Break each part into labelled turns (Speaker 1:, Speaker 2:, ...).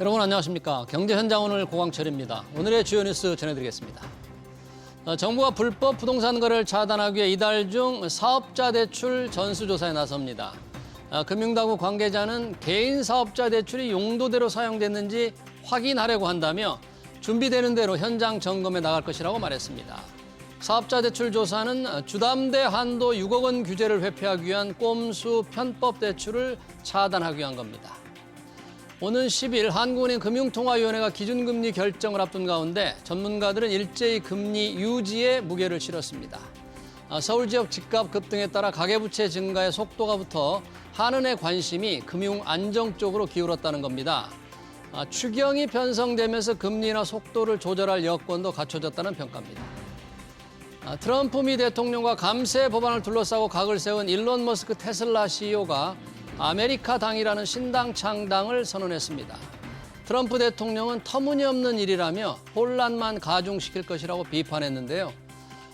Speaker 1: 여러분 안녕하십니까. 경제현장 오늘 고광철입니다. 오늘의 주요 뉴스 전해드리겠습니다. 정부가 불법 부동산 거래를 차단하기 위해 이달 중 사업자 대출 전수조사에 나섭니다. 금융당국 관계자는 개인 사업자 대출이 용도대로 사용됐는지 확인하려고 한다며 준비되는 대로 현장 점검에 나갈 것이라고 말했습니다. 사업자 대출 조사는 주담대 한도 6억 원 규제를 회피하기 위한 꼼수 편법 대출을 차단하기 위한 겁니다. 오는 10일 한국은행 금융통화위원회가 기준금리 결정을 앞둔 가운데 전문가들은 일제히 금리 유지에 무게를 실었습니다. 서울 지역 집값 급등에 따라 가계부채 증가의 속도가 붙어 한은의 관심이 금융 안정 쪽으로 기울었다는 겁니다. 추경이 편성되면서 금리나 속도를 조절할 여건도 갖춰졌다는 평가입니다. 트럼프 미 대통령과 감세 법안을 둘러싸고 각을 세운 일론 머스크 테슬라 CEO가 아메리카당이라는 신당 창당을 선언했습니다. 트럼프 대통령은 터무니없는 일이라며 혼란만 가중시킬 것이라고 비판했는데요.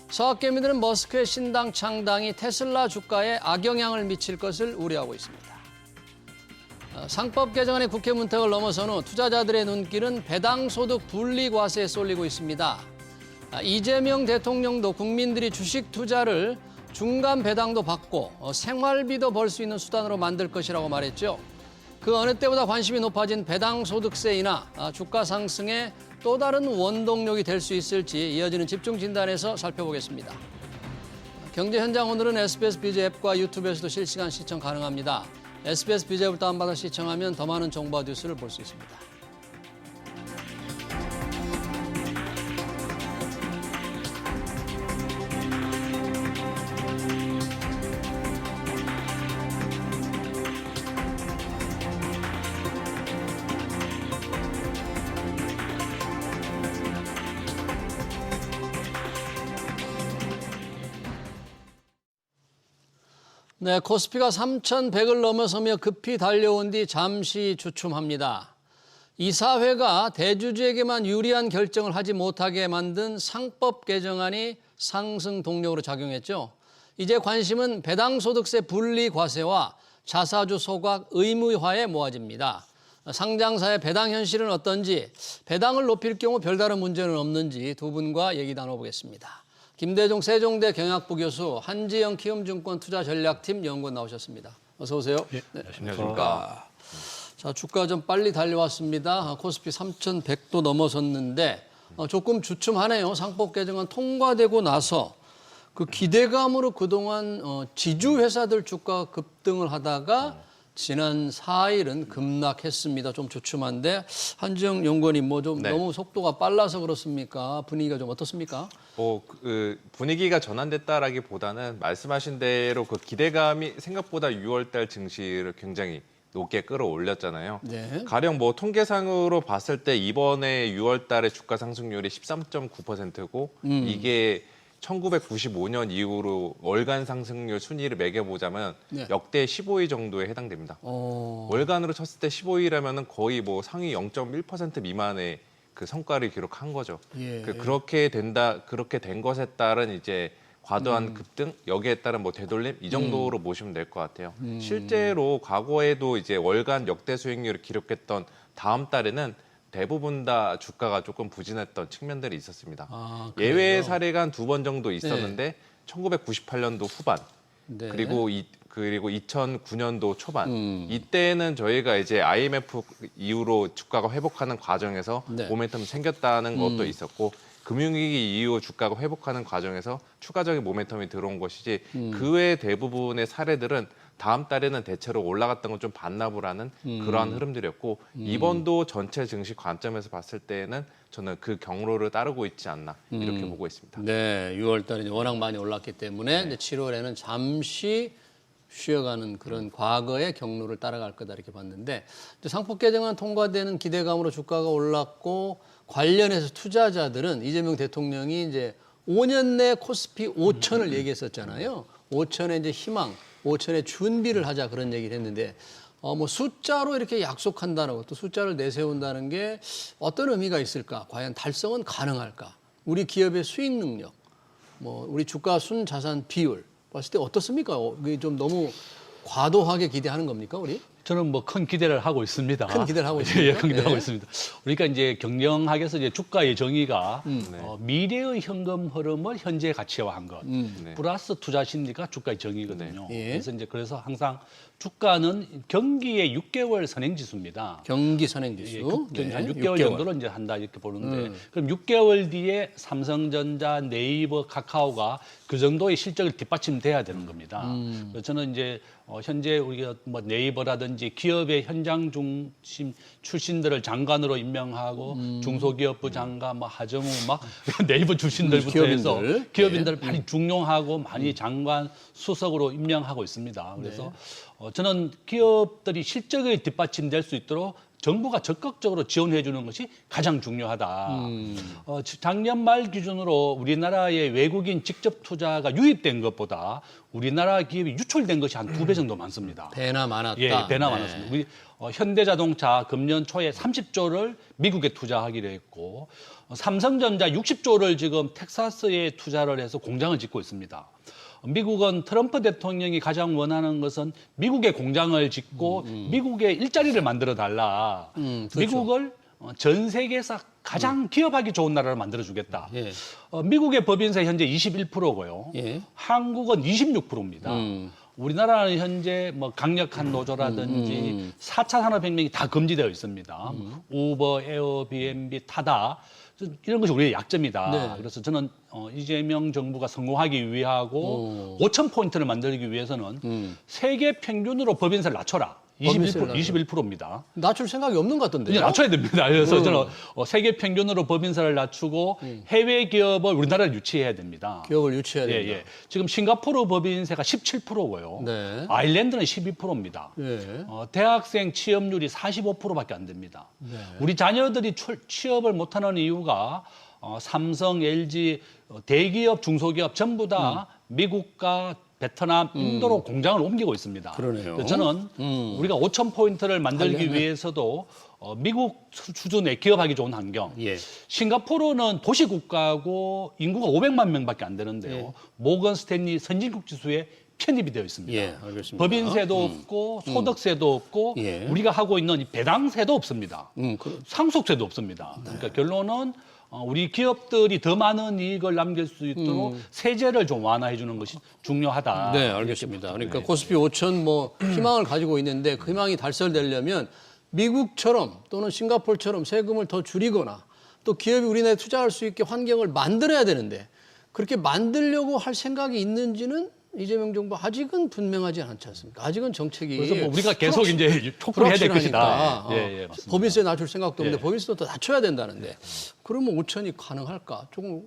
Speaker 1: 서학개미들은 머스크의 신당 창당이 테슬라 주가에 악영향을 미칠 것을 우려하고 있습니다. 상법 개정안의 국회 문턱을 넘어선 후 투자자들의 눈길은 배당소득 분리과세에 쏠리고 있습니다. 이재명 대통령도 국민들이 주식 투자를 중간 배당도 받고 생활비도 벌 수 있는 수단으로 만들 것이라고 말했죠. 그 어느 때보다 관심이 높아진 배당소득세 인하, 주가 상승의 또 다른 원동력이 될 수 있을지 이어지는 집중 진단에서 살펴보겠습니다. 경제 현장 오늘은 SBS 비즈 앱과 유튜브에서도 실시간 시청 가능합니다. SBS 비즈 앱을 다운받아 시청하면 더 많은 정보와 뉴스를 볼 수 있습니다. 네, 코스피가 3,100을 넘어서며 급히 달려온 뒤 잠시 주춤합니다. 이사회가 대주주에게만 유리한 결정을 하지 못하게 만든 상법 개정안이 상승 동력으로 작용했죠. 이제 관심은 배당소득세 분리과세와 자사주 소각 의무화에 모아집니다. 상장사의 배당 현실은 어떤지, 배당을 높일 경우 별다른 문제는 없는지 두 분과 얘기 나눠보겠습니다. 김대중 세종대 경학부 교수, 한지영 키움증권 투자전략팀 연구원 나오셨습니다. 어서 오세요.
Speaker 2: 네,
Speaker 1: 안녕하십니까. 자, 주가 좀 빨리 달려왔습니다. 코스피 3,100도 넘어섰는데 조금 주춤하네요. 상법 개정안 통과되고 나서 그 기대감으로 그동안 지주회사들 주가가 급등을 하다가 지난 4일은 급락했습니다. 좀 주춤한데 한지영 연구원님 좀 너무 속도가 빨라서 그렇습니까? 분위기가 좀 어떻습니까?
Speaker 2: 분위기가 전환됐다라기보다는 말씀하신 대로 그 기대감이 생각보다 6월달 증시를 굉장히 높게 끌어올렸잖아요.
Speaker 1: 네.
Speaker 2: 가령 통계상으로 봤을 때 이번에 6월달에 주가 상승률이 13.9%고 이게 1995년 이후로 월간 상승률 순위를 매겨보자면 역대 15위 정도에 해당됩니다. 월간으로 쳤을 때 15위라면 거의 상위 0.1% 미만의 그 성과를 기록한 거죠.
Speaker 1: 예.
Speaker 2: 그렇게 된 것에 따른 이제 과도한 급등, 여기에 따른 되돌림 이 정도로 보시면 될 것 같아요. 실제로 과거에도 이제 월간 역대 수익률을 기록했던 다음 달에는 대부분 다 주가가 조금 부진했던 측면들이 있었습니다. 예외 사례가 한 2번 정도 있었는데 1998년도 후반 그리고 2009년도 초반 이때는 저희가 이제 IMF 이후로 주가가 회복하는 과정에서 모멘텀이 생겼다는 것도 있었고 금융위기 이후 주가가 회복하는 과정에서 추가적인 모멘텀이 들어온 것이지 그 외 대부분의 사례들은 다음 달에는 대체로 올라갔던 건 좀 반납을 하는 그러한 흐름들이었고 이번도 전체 증시 관점에서 봤을 때는 저는 그 경로를 따르고 있지 않나 이렇게 보고 있습니다.
Speaker 1: 네, 6월 달에 워낙 많이 올랐기 때문에 이제 7월에는 잠시 쉬어가는 그런 과거의 경로를 따라갈 거다 이렇게 봤는데 상법 개정안 통과되는 기대감으로 주가가 올랐고 관련해서 투자자들은 이재명 대통령이 이제 5년 내 코스피 5천을 얘기했었잖아요. 5천의 이제 희망, 5천의 준비를 하자 그런 얘기를 했는데 숫자로 이렇게 약속한다는 것도 숫자를 내세운다는 게 어떤 의미가 있을까? 과연 달성은 가능할까? 우리 기업의 수익 능력, 우리 주가 순자산 비율 봤을 때 어떻습니까? 이게 좀 너무 과도하게 기대하는 겁니까, 우리?
Speaker 3: 저는 뭐 큰 기대를 하고 있습니다.
Speaker 1: 큰 기대를 하고 있습니다.
Speaker 3: 예, 큰 기대를
Speaker 1: 예.
Speaker 3: 하고 있습니다. 우리가 이제 경영학에서 이제 주가의 정의가
Speaker 2: 네.
Speaker 3: 미래의 현금 흐름을 현재 가치화한 것,
Speaker 2: 네.
Speaker 3: 플러스 투자 심리가 주가의 정의거든요.
Speaker 1: 네. 예.
Speaker 3: 그래서 이제 그래서 항상 주가는 경기의 6개월 선행 지수입니다.
Speaker 1: 경기 선행지수.
Speaker 3: 한 6개월 정도로 이제 한다 이렇게 보는데 그럼 6개월 뒤에 삼성전자, 네이버, 카카오가 그 정도의 실적을 뒷받침돼야 되는 겁니다. 그래서 저는 이제 현재 우리가 뭐 네이버라든지 기업의 현장 중심 출신들을 장관으로 임명하고 중소기업부 장관, 뭐 하정우 막 네이버 출신들부터 해서
Speaker 1: 기업인들.
Speaker 3: 기업인들을 많이 중용하고 많이 장관 수석으로 임명하고 있습니다. 그래서 저는 기업들이 실적에 뒷받침될 수 있도록 정부가 적극적으로 지원해 주는 것이 가장 중요하다. 작년 말 기준으로 우리나라의 외국인 직접 투자가 유입된 것보다 우리나라 기업이 유출된 것이 한 2배 정도 많습니다.
Speaker 1: 배나 많았다.
Speaker 3: 예, 배나
Speaker 1: 네.
Speaker 3: 많았습니다. 우리 현대자동차 금년 초에 30조를 미국에 투자하기로 했고 삼성전자 60조를 지금 텍사스에 투자를 해서 공장을 짓고 있습니다. 미국은 트럼프 대통령이 가장 원하는 것은 미국에 공장을 짓고 미국에 일자리를 만들어 달라.
Speaker 1: 그렇죠.
Speaker 3: 미국을 전 세계에서 가장 기업하기 좋은 나라를 만들어 주겠다.
Speaker 1: 예.
Speaker 3: 미국의 법인세 현재 21%고요.
Speaker 1: 예.
Speaker 3: 한국은 26%입니다. 우리나라는 현재 뭐 강력한 노조라든지 4차 산업혁명이 다 금지되어 있습니다. 우버, 에어비앤비, 타다 이런 것이 우리의 약점이다.
Speaker 1: 네.
Speaker 3: 그래서 저는 이재명 정부가 성공하기 위하고 5,000포인트를 만들기 위해서는 세계 평균으로 법인세를 낮춰라.
Speaker 1: 법인세를
Speaker 3: 21%입니다.
Speaker 1: 낮출 생각이 없는 것 같던데요.
Speaker 3: 이제 낮춰야 됩니다. 그래서 저는 세계 평균으로 법인세를 낮추고 해외 기업을 우리나라에 유치해야 됩니다.
Speaker 1: 기업을 유치해야
Speaker 3: 예,
Speaker 1: 된다.
Speaker 3: 예. 지금 싱가포르 법인세가 17%고요.
Speaker 1: 네.
Speaker 3: 아일랜드는 12%입니다.
Speaker 1: 예.
Speaker 3: 대학생 취업률이 45%밖에 안 됩니다.
Speaker 1: 네.
Speaker 3: 우리 자녀들이 취업을 못하는 이유가 삼성, LG, 대기업, 중소기업 전부 다 미국과 베트남, 인도로 공장을 옮기고 있습니다.
Speaker 1: 그러네요.
Speaker 3: 그래서 저는 우리가 5,000포인트를 만들기
Speaker 1: 하려면.
Speaker 3: 위해서도 미국 수준의 기업하기 좋은 환경.
Speaker 1: 예.
Speaker 3: 싱가포르는 도시국가고 인구가 500만 명밖에 안 되는데요.
Speaker 1: 예.
Speaker 3: 모건 스탠리 선진국 지수에 편입이 되어 있습니다.
Speaker 1: 예, 알겠습니다.
Speaker 3: 법인세도 없고 소득세도 없고
Speaker 1: 예.
Speaker 3: 우리가 하고 있는 이 배당세도 없습니다.
Speaker 1: 그럼
Speaker 3: 상속세도 없습니다. 그러니까 결론은 우리 기업들이 더 많은 이익을 남길 수 있도록 세제를 좀 완화해 주는 것이 중요하다.
Speaker 1: 네, 알겠습니다. 그러니까 코스피 5천 뭐 희망을 가지고 있는데 그 희망이 달성되려면 미국처럼 또는 싱가포르처럼 세금을 더 줄이거나 또 기업이 우리나라에 투자할 수 있게 환경을 만들어야 되는데 그렇게 만들려고 할 생각이 있는지는 이재명 정부 아직은 분명하지 않지 않습니까? 아직은 정책이
Speaker 3: 그래서 뭐 우리가 계속 이제 촉구해야 될 것이다.
Speaker 1: 불확실하니까.
Speaker 3: 예, 예, 맞습니다.
Speaker 1: 법인세 낮출 생각도 없는데
Speaker 3: 예.
Speaker 1: 법인세도 더 낮춰야 된다는데 그러면 5천이 가능할까? 조금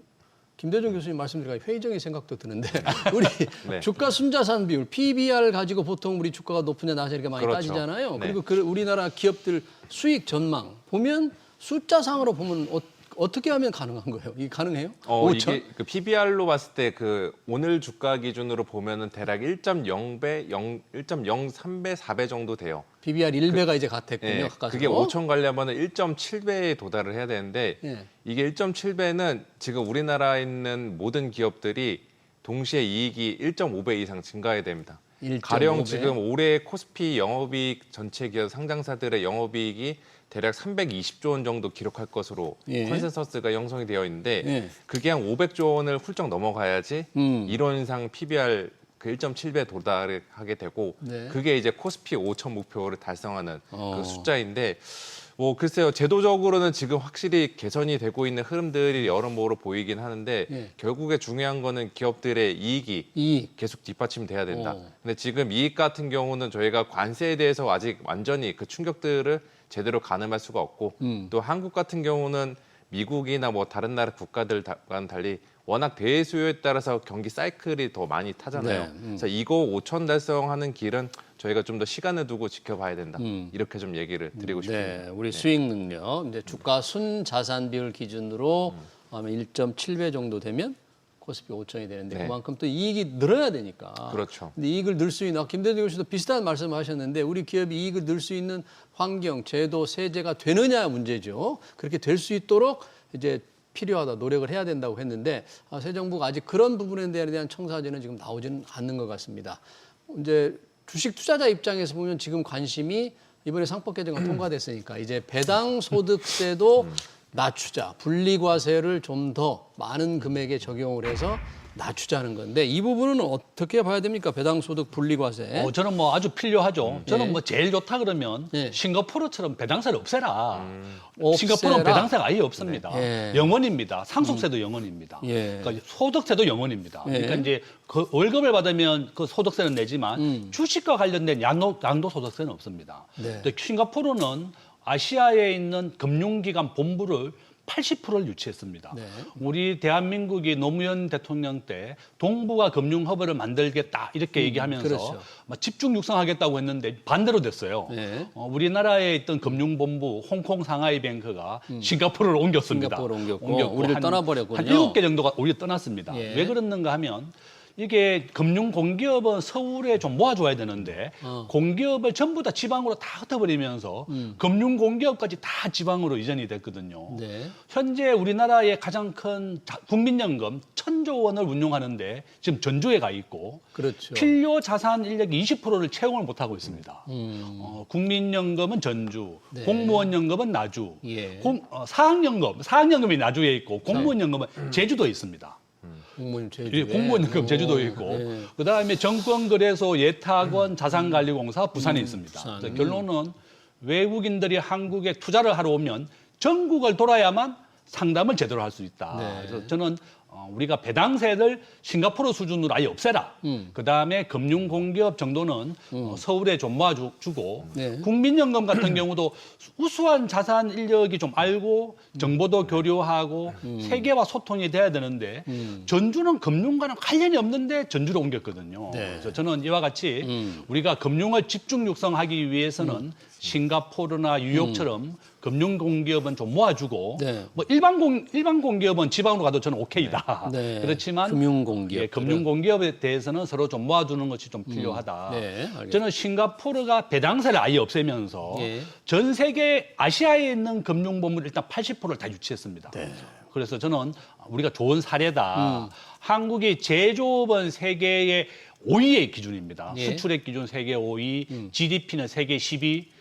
Speaker 1: 김대중 교수님 말씀드리니까 회의적인 생각도 드는데 우리
Speaker 2: 네.
Speaker 1: 주가 순자산 비율 PBR 가지고 보통 우리 주가가 높으냐 낮으냐 이렇게 많이
Speaker 2: 그렇죠.
Speaker 1: 따지잖아요.
Speaker 2: 네.
Speaker 1: 그리고 그 우리나라 기업들 수익 전망 보면 숫자상으로 보면 어떻게 하면 가능한 거예요? 이게 가능해요? 5천?
Speaker 2: 이게 그 PBR로 봤을 때 그 오늘 주가 기준으로 보면은 대략 1.0배, 1.03배, 4배 정도 돼요.
Speaker 1: PBR 1배가 이제 같았군요.
Speaker 2: 예,
Speaker 1: 가까스로.
Speaker 2: 그게 5천 가려면은 1.7배에 도달을 해야 되는데
Speaker 1: 예.
Speaker 2: 이게 1.7배는 지금 우리나라에 있는 모든 기업들이 동시에 이익이 1.5배 이상 증가해야 됩니다.
Speaker 1: 1.5배.
Speaker 2: 가령 지금 올해 코스피 영업이익 전체 기업 상장사들의 영업이익이 대략 320조 원 정도 기록할 것으로
Speaker 1: 예.
Speaker 2: 컨센서스가 형성이 되어 있는데
Speaker 1: 예.
Speaker 2: 그게 한 500조 원을 훌쩍 넘어가야지 이론상 PBR 그 1.7배 도달을 하게 되고
Speaker 1: 네.
Speaker 2: 그게 이제 코스피 5천 목표를 달성하는
Speaker 1: 어.
Speaker 2: 그 숫자인데 뭐 글쎄요 제도적으로는 지금 확실히 개선이 되고 있는 흐름들이 여러모로 보이긴 하는데
Speaker 1: 예.
Speaker 2: 결국에 중요한 거는 기업들의 이익이
Speaker 1: 이익.
Speaker 2: 계속 뒷받침돼야 된다.
Speaker 1: 어.
Speaker 2: 근데 지금 이익 같은 경우는 저희가 관세에 대해서 아직 완전히 그 충격들을 제대로 가늠할 수가 없고 또 한국 같은 경우는 미국이나 뭐 다른 나라 국가들과는 달리 워낙 대수요에 따라서 경기 사이클이 더 많이 타잖아요.
Speaker 1: 네,
Speaker 2: 그래서 이거 5천 달성하는 길은 저희가 좀 더 시간을 두고 지켜봐야 된다. 이렇게 좀 얘기를 드리고 싶습니다.
Speaker 1: 네, 우리 수익 능력 이제 주가 순 자산 비율 기준으로 하면 1.7배 정도 되면 코스피 5천이 되는데
Speaker 2: 네.
Speaker 1: 그만큼 또 이익이 늘어야 되니까.
Speaker 2: 그렇죠.
Speaker 1: 근데 이익을 늘 수 있는 김대중 교수도 비슷한 말씀하셨는데 우리 기업이 이익을 늘 수 있는 환경, 제도, 세제가 되느냐 문제죠. 그렇게 될 수 있도록 이제 필요하다, 노력을 해야 된다고 했는데 새 정부가 아직 그런 부분에 대한 청사진은 지금 나오지는 않는 것 같습니다. 이제 주식 투자자 입장에서 보면 지금 관심이 이번에 상법 개정안 통과됐으니까 이제 배당 소득세도 낮추자, 분리과세를 좀 더 많은 금액에 적용을 해서 낮추자는 건데 이 부분은 어떻게 봐야 됩니까? 배당소득 분리과세.
Speaker 3: 저는 뭐 아주 필요하죠. 저는
Speaker 1: 예.
Speaker 3: 뭐 제일 좋다 그러면
Speaker 1: 예.
Speaker 3: 싱가포르처럼 배당세를 없애라.
Speaker 1: 없애라.
Speaker 3: 싱가포르는 배당세가 아예 없습니다.
Speaker 1: 네.
Speaker 3: 영원입니다. 상속세도 영원입니다.
Speaker 1: 예.
Speaker 3: 그러니까 소득세도 영원입니다.
Speaker 1: 예.
Speaker 3: 그러니까 이제 그 월급을 받으면 그 소득세는 내지만 주식과 관련된 양도소득세는 없습니다.
Speaker 1: 네.
Speaker 3: 근데 싱가포르는 아시아에 있는 금융기관 본부를 80%를 유치했습니다.
Speaker 1: 네.
Speaker 3: 우리 대한민국이 노무현 대통령 때 동북아 금융허브를 만들겠다 이렇게 얘기하면서
Speaker 1: 그렇죠.
Speaker 3: 막 집중 육성하겠다고 했는데 반대로 됐어요.
Speaker 1: 네.
Speaker 3: 우리나라에 있던 금융본부 홍콩 상하이 뱅크가 싱가포르로 옮겼습니다.
Speaker 1: 싱가포르 옮겼고 우리를 떠나버렸군요.
Speaker 3: 한 7개 정도가 우리 떠났습니다.
Speaker 1: 예.
Speaker 3: 왜 그랬는가 하면 이게 금융 공기업은 서울에 좀 모아줘야 되는데 공기업을 전부 다 지방으로 다 흩어버리면서 금융 공기업까지 다 지방으로 이전이 됐거든요.
Speaker 1: 네.
Speaker 3: 현재 우리나라의 가장 큰 국민연금 1,000조 원을 운용하는데 지금 전주에 가 있고
Speaker 1: 그렇죠.
Speaker 3: 필요 자산 인력 20%를 채용을 못 하고 있습니다. 국민연금은 전주,
Speaker 1: 네.
Speaker 3: 공무원연금은 나주,
Speaker 1: 예.
Speaker 3: 사학연금이 나주에 있고 공무원연금은 제주도에 있습니다.
Speaker 1: 공무원 제주에.
Speaker 3: 예, 공무원연금 제주도에 있고
Speaker 1: 네.
Speaker 3: 그다음에 정권거래소 예탁원 자산관리공사 부산에 있습니다.
Speaker 1: 부산.
Speaker 3: 그래서 결론은 외국인들이 한국에 투자를 하러 오면 전국을 돌아야만 상담을 제대로 할 수 있다.
Speaker 1: 네.
Speaker 3: 그래서 저는 우리가 배당세를 싱가포르 수준으로 아예 없애라. 그다음에 금융공기업 정도는 서울에 좀 모아주고
Speaker 1: 네.
Speaker 3: 국민연금 같은 경우도 우수한 자산 인력이 좀 알고 정보도 교류하고 세계와 소통이 돼야 되는데 전주는 금융과는 관련이 없는데 전주로 옮겼거든요.
Speaker 1: 네.
Speaker 3: 그래서 저는 이와 같이 우리가 금융을 집중 육성하기 위해서는 싱가포르나 뉴욕처럼 금융공기업은 좀 모아주고
Speaker 1: 네.
Speaker 3: 뭐 일반 공기업은 지방으로 가도 저는 오케이다.
Speaker 1: 네.
Speaker 3: 그렇지만
Speaker 1: 금융공기업.
Speaker 3: 예, 금융공기업에 대해서는 서로 좀 모아주는 것이 좀 필요하다.
Speaker 1: 네, 알겠습니다.
Speaker 3: 저는 싱가포르가 배당세를 아예 없애면서
Speaker 1: 예.
Speaker 3: 전 세계 아시아에 있는 금융본부를 일단 80%를 다 유치했습니다.
Speaker 1: 네.
Speaker 3: 그래서 저는 우리가 좋은 사례다. 한국이 제조업은 세계의 5위의 기준입니다.
Speaker 1: 예.
Speaker 3: 수출액 기준 세계 5위, GDP는 세계 10위,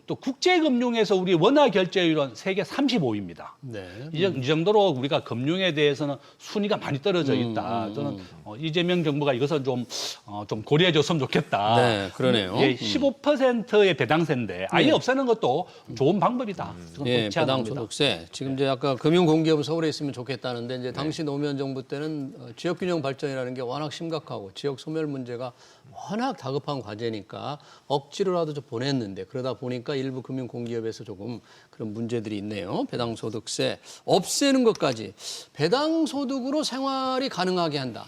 Speaker 3: 또 국제금융에서 우리 원화 결제율은 세계 35위입니다.
Speaker 1: 네.
Speaker 3: 이 정도로 우리가 금융에 대해서는 순위가 많이 떨어져 있다. 저는 이재명 정부가 이것을 좀 고려해 줬으면 좋겠다.
Speaker 1: 네, 그러네요.
Speaker 3: 예, 15%의 배당세인데 아예 없애는 것도 좋은 방법이다. 저는
Speaker 1: 예,
Speaker 3: 그렇지 않습니다.
Speaker 1: 배당소득세. 지금 이제 아까 금융공기업은 서울에 있으면 좋겠다는데 이제 당시 노무현 정부 때는 지역균형 발전이라는 게 워낙 심각하고 지역 소멸 문제가 워낙 다급한 과제니까 억지로라도 좀 보냈는데 그러다 보니까 일부 금융공기업에서 조금 그런 문제들이 있네요. 배당소득세 없애는 것까지 배당소득으로 생활이 가능하게 한다.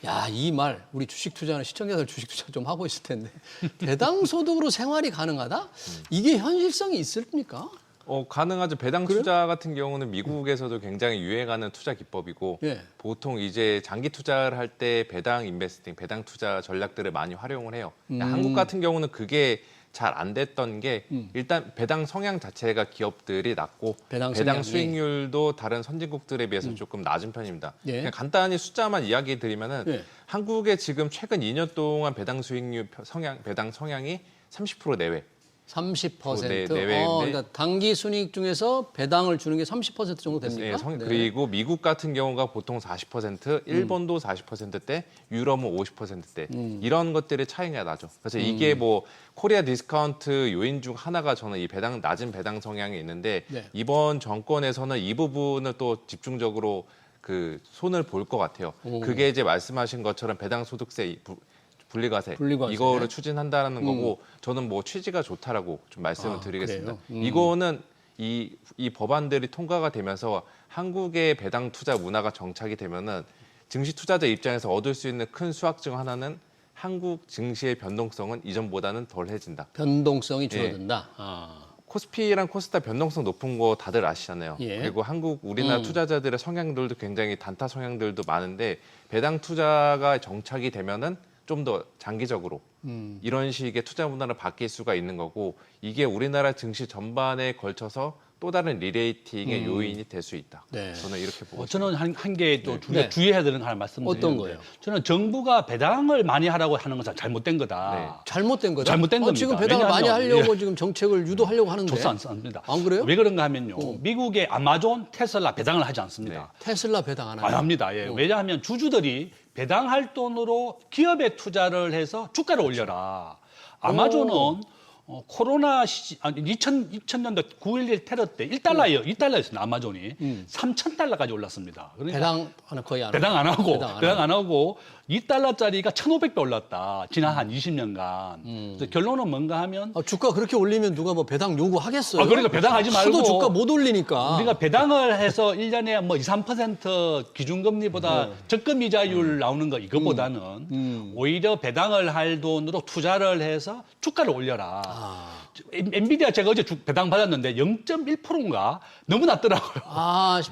Speaker 1: 야, 이 말 우리 주식 투자는 시청자들 주식 투자 좀 하고 있을 텐데 배당소득으로 생활이 가능하다? 이게 현실성이 있습니까?
Speaker 2: 가능하죠. 배당 투자 같은 경우는 미국에서도 굉장히 유행하는 투자 기법이고
Speaker 1: 예.
Speaker 2: 보통 이제 장기 투자를 할 때 배당 인베스팅, 배당 투자 전략들을 많이 활용을 해요. 한국 같은 경우는 그게 잘 안 됐던 게 일단 배당 성향 자체가 기업들이 낮고
Speaker 1: 배당
Speaker 2: 배당
Speaker 1: 성향이.
Speaker 2: 수익률도 다른 선진국들에 비해서 조금 낮은 편입니다.
Speaker 1: 예.
Speaker 2: 그냥 간단히 숫자만 이야기 드리면은
Speaker 1: 예.
Speaker 2: 한국의 지금 최근 2년 동안 배당 수익률 배당 성향이 30% 내외.
Speaker 1: 30%.
Speaker 2: 내외인데.
Speaker 1: 그러니까 단기 순이익 중에서 배당을 주는 게 30% 정도 됩니까?
Speaker 2: 네, 그리고 미국 같은 경우가 보통 40%, 일본도 40%대, 유럽은 50%대 이런 것들의 차이가 나죠. 그래서 이게 뭐 코리아 디스카운트 요인 중 하나가 저는 이 낮은 배당 성향이 있는데
Speaker 1: 네.
Speaker 2: 이번 정권에서는 이 부분을 또 집중적으로 그 손을 볼 것 같아요. 그게 이제 말씀하신 것처럼 배당 소득세 분리과세 이거를 추진한다라는 거고 저는 뭐 취지가 좋다라고 좀 말씀을 드리겠습니다. 이거는 이 법안들이 통과가 되면서 한국의 배당 투자 문화가 정착이 되면은 증시 투자자 입장에서 얻을 수 있는 큰 수확 중 하나는 한국 증시의 변동성은 이전보다는 덜해진다.
Speaker 1: 변동성이 줄어든다.
Speaker 2: 코스피랑 코스닥 변동성 높은 거 다들 아시잖아요.
Speaker 1: 예.
Speaker 2: 그리고 우리나라 투자자들의 성향들도 굉장히 단타 성향들도 많은데 배당 투자가 정착이 되면은 좀 더 장기적으로 이런 식의 투자 문화로 바뀔 수가 있는 거고 이게 우리나라 증시 전반에 걸쳐서 또 다른 리레이팅의 요인이 될 수 있다.
Speaker 1: 네.
Speaker 2: 저는 이렇게 보고 있습니다.
Speaker 3: 저는 한 개 또
Speaker 1: 네.
Speaker 3: 주의해야 되는 거 하나 말씀드리는데
Speaker 1: 어떤 거예요?
Speaker 3: 저는 정부가 배당을 많이 하라고 하는 것은 잘못된 거다.
Speaker 2: 네.
Speaker 1: 잘못된 거다.
Speaker 3: 잘못된 겁니다.
Speaker 1: 지금 배당을 많이
Speaker 3: 왜냐하면,
Speaker 1: 하려고 지금 정책을 유도하려고 하는데.
Speaker 3: 좋지 않습니다.
Speaker 1: 안 그래요?
Speaker 3: 왜 그런가 하면요. 미국의 아마존, 테슬라 배당을 하지 않습니다.
Speaker 1: 테슬라 배당 안 하나요?
Speaker 3: 안 합니다. 예. 왜냐하면 주주들이 배당할 돈으로 기업에 투자를 해서 주가를 올려라. 아마존은 코로나 2000년도 9.11 테러 때 1달러였습니다. 아마존이 3,000달러까지 올랐습니다. 그러니까
Speaker 1: 배당은 거의 안
Speaker 3: 배당 안 하고
Speaker 1: 배당 안 하고.
Speaker 3: 2달러짜리가 1,500배 올랐다. 지난 한 20년간. 그래서 결론은 뭔가 하면
Speaker 1: 주가 그렇게 올리면 누가 뭐 배당 요구하겠어요?
Speaker 3: 그러니까 배당하지 말고
Speaker 1: 하도 주가 못 올리니까.
Speaker 3: 우리가 배당을 해서 1년에 뭐 2, 3% 기준금리보다 적금 이자율 나오는 거 이거보다는 오히려 배당을 할 돈으로 투자를 해서 주가를 올려라. 엔비디아 제가 어제 배당 받았는데 0.1%인가 너무 낮더라고요.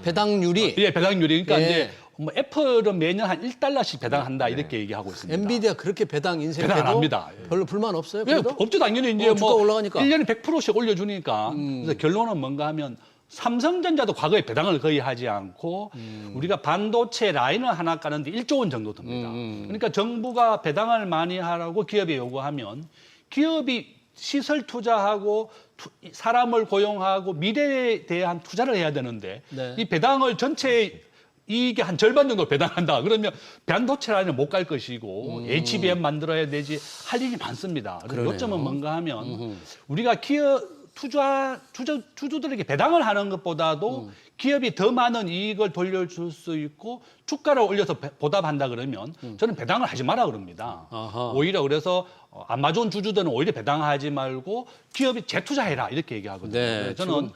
Speaker 1: 배당률이
Speaker 3: 예, 배당률이. 그러니까
Speaker 1: 예.
Speaker 3: 이제 뭐 애플은 매년 한 1달러씩 배당한다 이렇게 얘기하고 있습니다.
Speaker 1: 엔비디아 그렇게 배당 인생해도
Speaker 3: 배당 안 합니다.
Speaker 1: 별로 불만 없어요?
Speaker 3: 예,
Speaker 1: 그래도?
Speaker 3: 없죠. 당연히 이제
Speaker 1: 주가
Speaker 3: 뭐
Speaker 1: 올라가니까.
Speaker 3: 1년에 100%씩 올려주니까. 그래서 결론은 뭔가 하면 삼성전자도 과거에 배당을 거의 하지 않고 우리가 반도체 라인을 하나 까는데 1조 원 정도 듭니다. 그러니까 정부가 배당을 많이 하라고 기업에 요구하면 기업이 시설 투자하고 사람을 고용하고 미래에 대한 투자를 해야 되는데
Speaker 1: 네.
Speaker 3: 이 배당을 전체 이게 한 절반 정도 배당한다. 그러면 반도체 라인을 못 갈 것이고 HBM 만들어야 되지 할 일이 많습니다. 그래서
Speaker 1: 그러네요.
Speaker 3: 요점은 뭔가 하면 우리가 기업 주주들에게 배당을 하는 것보다도 기업이 더 많은 이익을 돌려줄 수 있고 주가를 올려서 보답한다 그러면 저는 배당을 하지 마라 그럽니다.
Speaker 1: 아하.
Speaker 3: 오히려 그래서 아마존 주주들은 오히려 배당하지 말고 기업이 재투자해라 이렇게 얘기하거든요.
Speaker 1: 네,
Speaker 3: 그래서 저는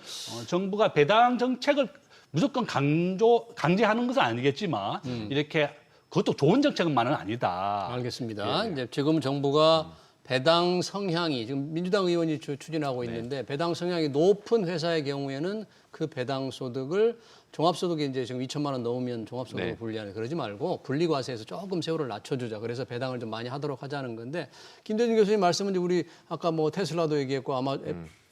Speaker 3: 정부가 배당 정책을 무조건 강제하는 것은 아니겠지만 이렇게 그것도 좋은 정책만은 아니다.
Speaker 1: 알겠습니다. 이제 지금 정부가 배당 성향이 지금 민주당 의원이 추진하고 있는데 배당 성향이 높은 회사의 경우에는 그 배당 소득을 종합소득이 이제 지금 2천만 원 넘으면 종합소득을
Speaker 2: 네.
Speaker 1: 분리하는 그러지 말고 분리과세에서 조금 세율을 낮춰주자. 그래서 배당을 좀 많이 하도록 하자는 건데 김대중 교수님 말씀은 이제 우리 아까 뭐 테슬라도 얘기했고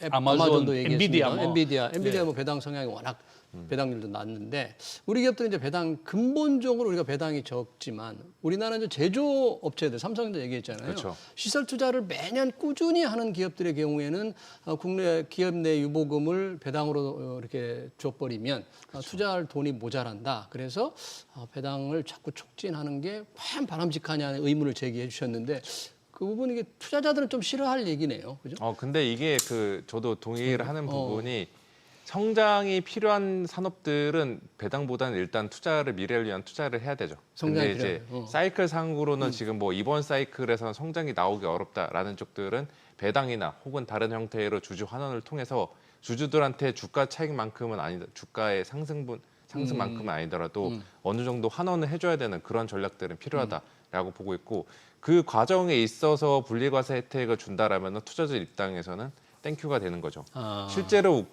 Speaker 1: 아마존도 얘기했습니다. 엔비디아 뭐 배당 성향이 워낙 배당률도 낮는데 우리 기업들은 이제 배당 근본적으로 우리가 배당이 적지만 우리나라는 이제 제조업체들 삼성도 얘기했잖아요.
Speaker 2: 그렇죠.
Speaker 1: 시설 투자를 매년 꾸준히 하는 기업들의 경우에는 국내 기업 내 유보금을 배당으로 이렇게 줘버리면 투자할 돈이 모자란다. 그래서 배당을 자꾸 촉진하는 게 과연 바람직하냐는 의문을 제기해 주셨는데 그 부분 이게 투자자들은 좀 싫어할 얘기네요. 그죠?
Speaker 2: 근데 이게 저도 동의를 하는 부분이 성장이 필요한 산업들은 배당보다는 일단 투자를 미래를 위한 투자를 해야 되죠.
Speaker 1: 성장이
Speaker 2: 근데 이제
Speaker 1: 필요해요.
Speaker 2: 사이클 상으로는 지금 뭐 이번 사이클에서는 성장이 나오기 어렵다라는 쪽들은 배당이나 혹은 다른 형태로 주주 환원을 통해서 주주들한테 주가 차익만큼은 아니다. 주가의 상승만큼은 아니더라도 어느 정도 환원을 해줘야 되는 그런 전략들은 필요하다라고 보고 있고 그 과정에 있어서 분리과세 혜택을 준다라면 투자자 입장에서는 땡큐가 되는 거죠. 실제로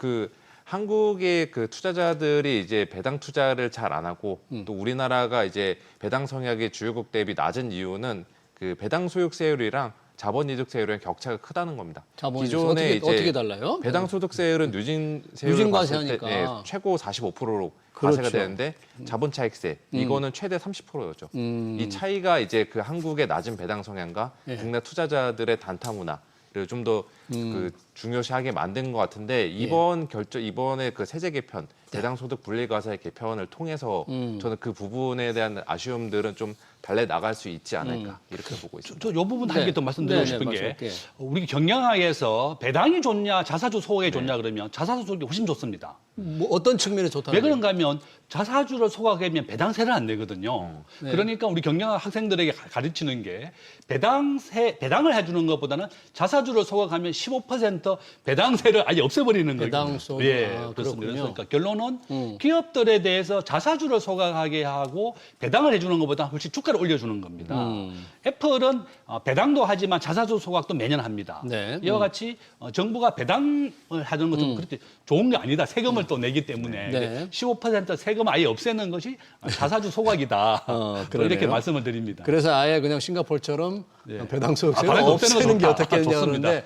Speaker 2: 한국의 그 투자자들이 이제 배당 투자를 잘 안 하고 또 우리나라가 이제 배당 성향이 주요국 대비 낮은 이유는 그 배당 소득세율이랑 자본이득세율의 격차가 크다는 겁니다.
Speaker 1: 기존에 어떻게 달라요?
Speaker 2: 배당 소득세율은 누진세율을
Speaker 1: 누진
Speaker 2: 봤을 때
Speaker 1: 과세하니까.
Speaker 2: 최고 45%로 과세가
Speaker 1: 그렇죠.
Speaker 2: 되는데 자본차익세 이거는 최대 30%였죠. 이 차이가 이제 그 한국의 낮은 배당 성향과 국내 투자자들의 단타 문화 를 좀 더 그 중요시하게 만든 것 같은데 이번에 그 세제 개편 배당 소득 분리과세 개편을 통해서 저는 그 부분에 대한 아쉬움들은 좀 달래 나갈 수 있지 않을까 이렇게 보고 있습니다.
Speaker 3: 저 요 부분 한 개 더 말씀드리고 싶은 게 우리 경영학에서 배당이 좋냐 자사주 소각이 좋냐 그러면 자사주 소각이 훨씬 좋습니다.
Speaker 1: 뭐 어떤 측면에 좋다는
Speaker 3: 왜 그런가 하면 자사주를 소각하면 배당세를 안 내거든요. 그러니까 우리 경영학 학생들에게 가르치는 게 배당을 해주는 것보다는 자사주를 소각하면 15% 배당세를 아예 없애버리는 거예요.
Speaker 1: 배당소.
Speaker 3: 예,
Speaker 1: 그렇군요.
Speaker 3: 그렇습니다. 그러니까 결론은 기업들에 대해서 자사주를 소각하게 하고 배당을 해주는 것보다 훨씬 주가를 올려주는 겁니다. 애플은 배당도 하지만 자사주 소각도 매년 합니다.
Speaker 1: 네.
Speaker 3: 이와 같이 정부가 배당을 하는 것도 그렇게 좋은 게 아니다. 세금을 또 내기 때문에
Speaker 1: 네.
Speaker 3: 15% 세금 아예 없애는 것이 자사주 소각이다.
Speaker 1: 그러네요.
Speaker 3: 이렇게 말씀을 드립니다.
Speaker 1: 그래서 아예 그냥 싱가포르처럼 배당 소득세를
Speaker 3: 배당
Speaker 1: 없애는 게
Speaker 3: 좋다.
Speaker 1: 어떻겠냐
Speaker 3: 좋습니다.
Speaker 1: 그러는데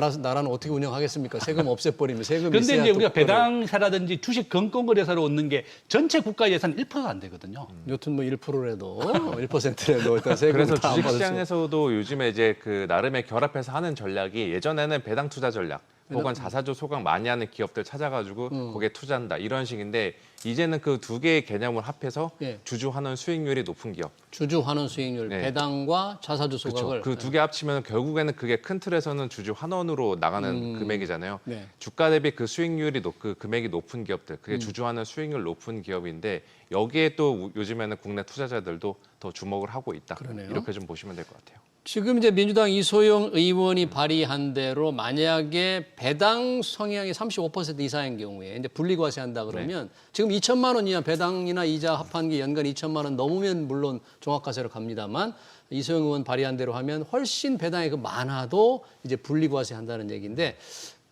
Speaker 1: 나라는 어떻게 운영하겠습니까? 세금 없애버리면 세금
Speaker 3: 그런데
Speaker 1: 있어야
Speaker 3: 이제
Speaker 1: 또
Speaker 3: 우리가
Speaker 1: 국가를.
Speaker 3: 배당사라든지 주식 금권거래사로 얻는 게 전체 국가 예산 1%가 안 되거든요.
Speaker 1: 여튼 뭐 1%라도 1%라도 일단 세금
Speaker 2: 그래서
Speaker 1: 다 받을 수.
Speaker 2: 주식시장에서도 요즘에 이제 그 나름의 결합해서 하는 전략이 예전에는 배당 투자 전략 혹은 자사주 소각 많이 하는 기업들 찾아가지고 거기에 투자한다 이런 식인데 이제는 그 두 개의 개념을 합해서
Speaker 1: 예.
Speaker 2: 주주 환원 수익률이 높은 기업
Speaker 1: 주주 환원 수익률
Speaker 2: 네.
Speaker 1: 배당과 자사주 소각을
Speaker 2: 그 두 개 합치면 결국에는 그게 큰 틀에서는 주주 환원으로 나가는 금액이잖아요.
Speaker 1: 네.
Speaker 2: 주가 대비 그 수익률이 그 금액이 높은 기업들, 그게 주주 환원 수익률 높은 기업인데 여기에 또 요즘에는 국내 투자자들도 더 주목을 하고 있다.
Speaker 1: 그러네요.
Speaker 2: 이렇게 좀 보시면 될 것 같아요.
Speaker 1: 지금 이제 민주당 이소영 의원이 발의한 대로 만약에 배당 성향이 35% 이상인 경우에 이제 분리과세한다 그러면 지금 2천만 원 이하 배당이나 이자 합한 게 연간 2천만 원 넘으면 물론 종합과세로 갑니다만 이소영 의원 발의한 대로 하면 훨씬 배당액이 많아도 이제 분리과세한다는 얘기인데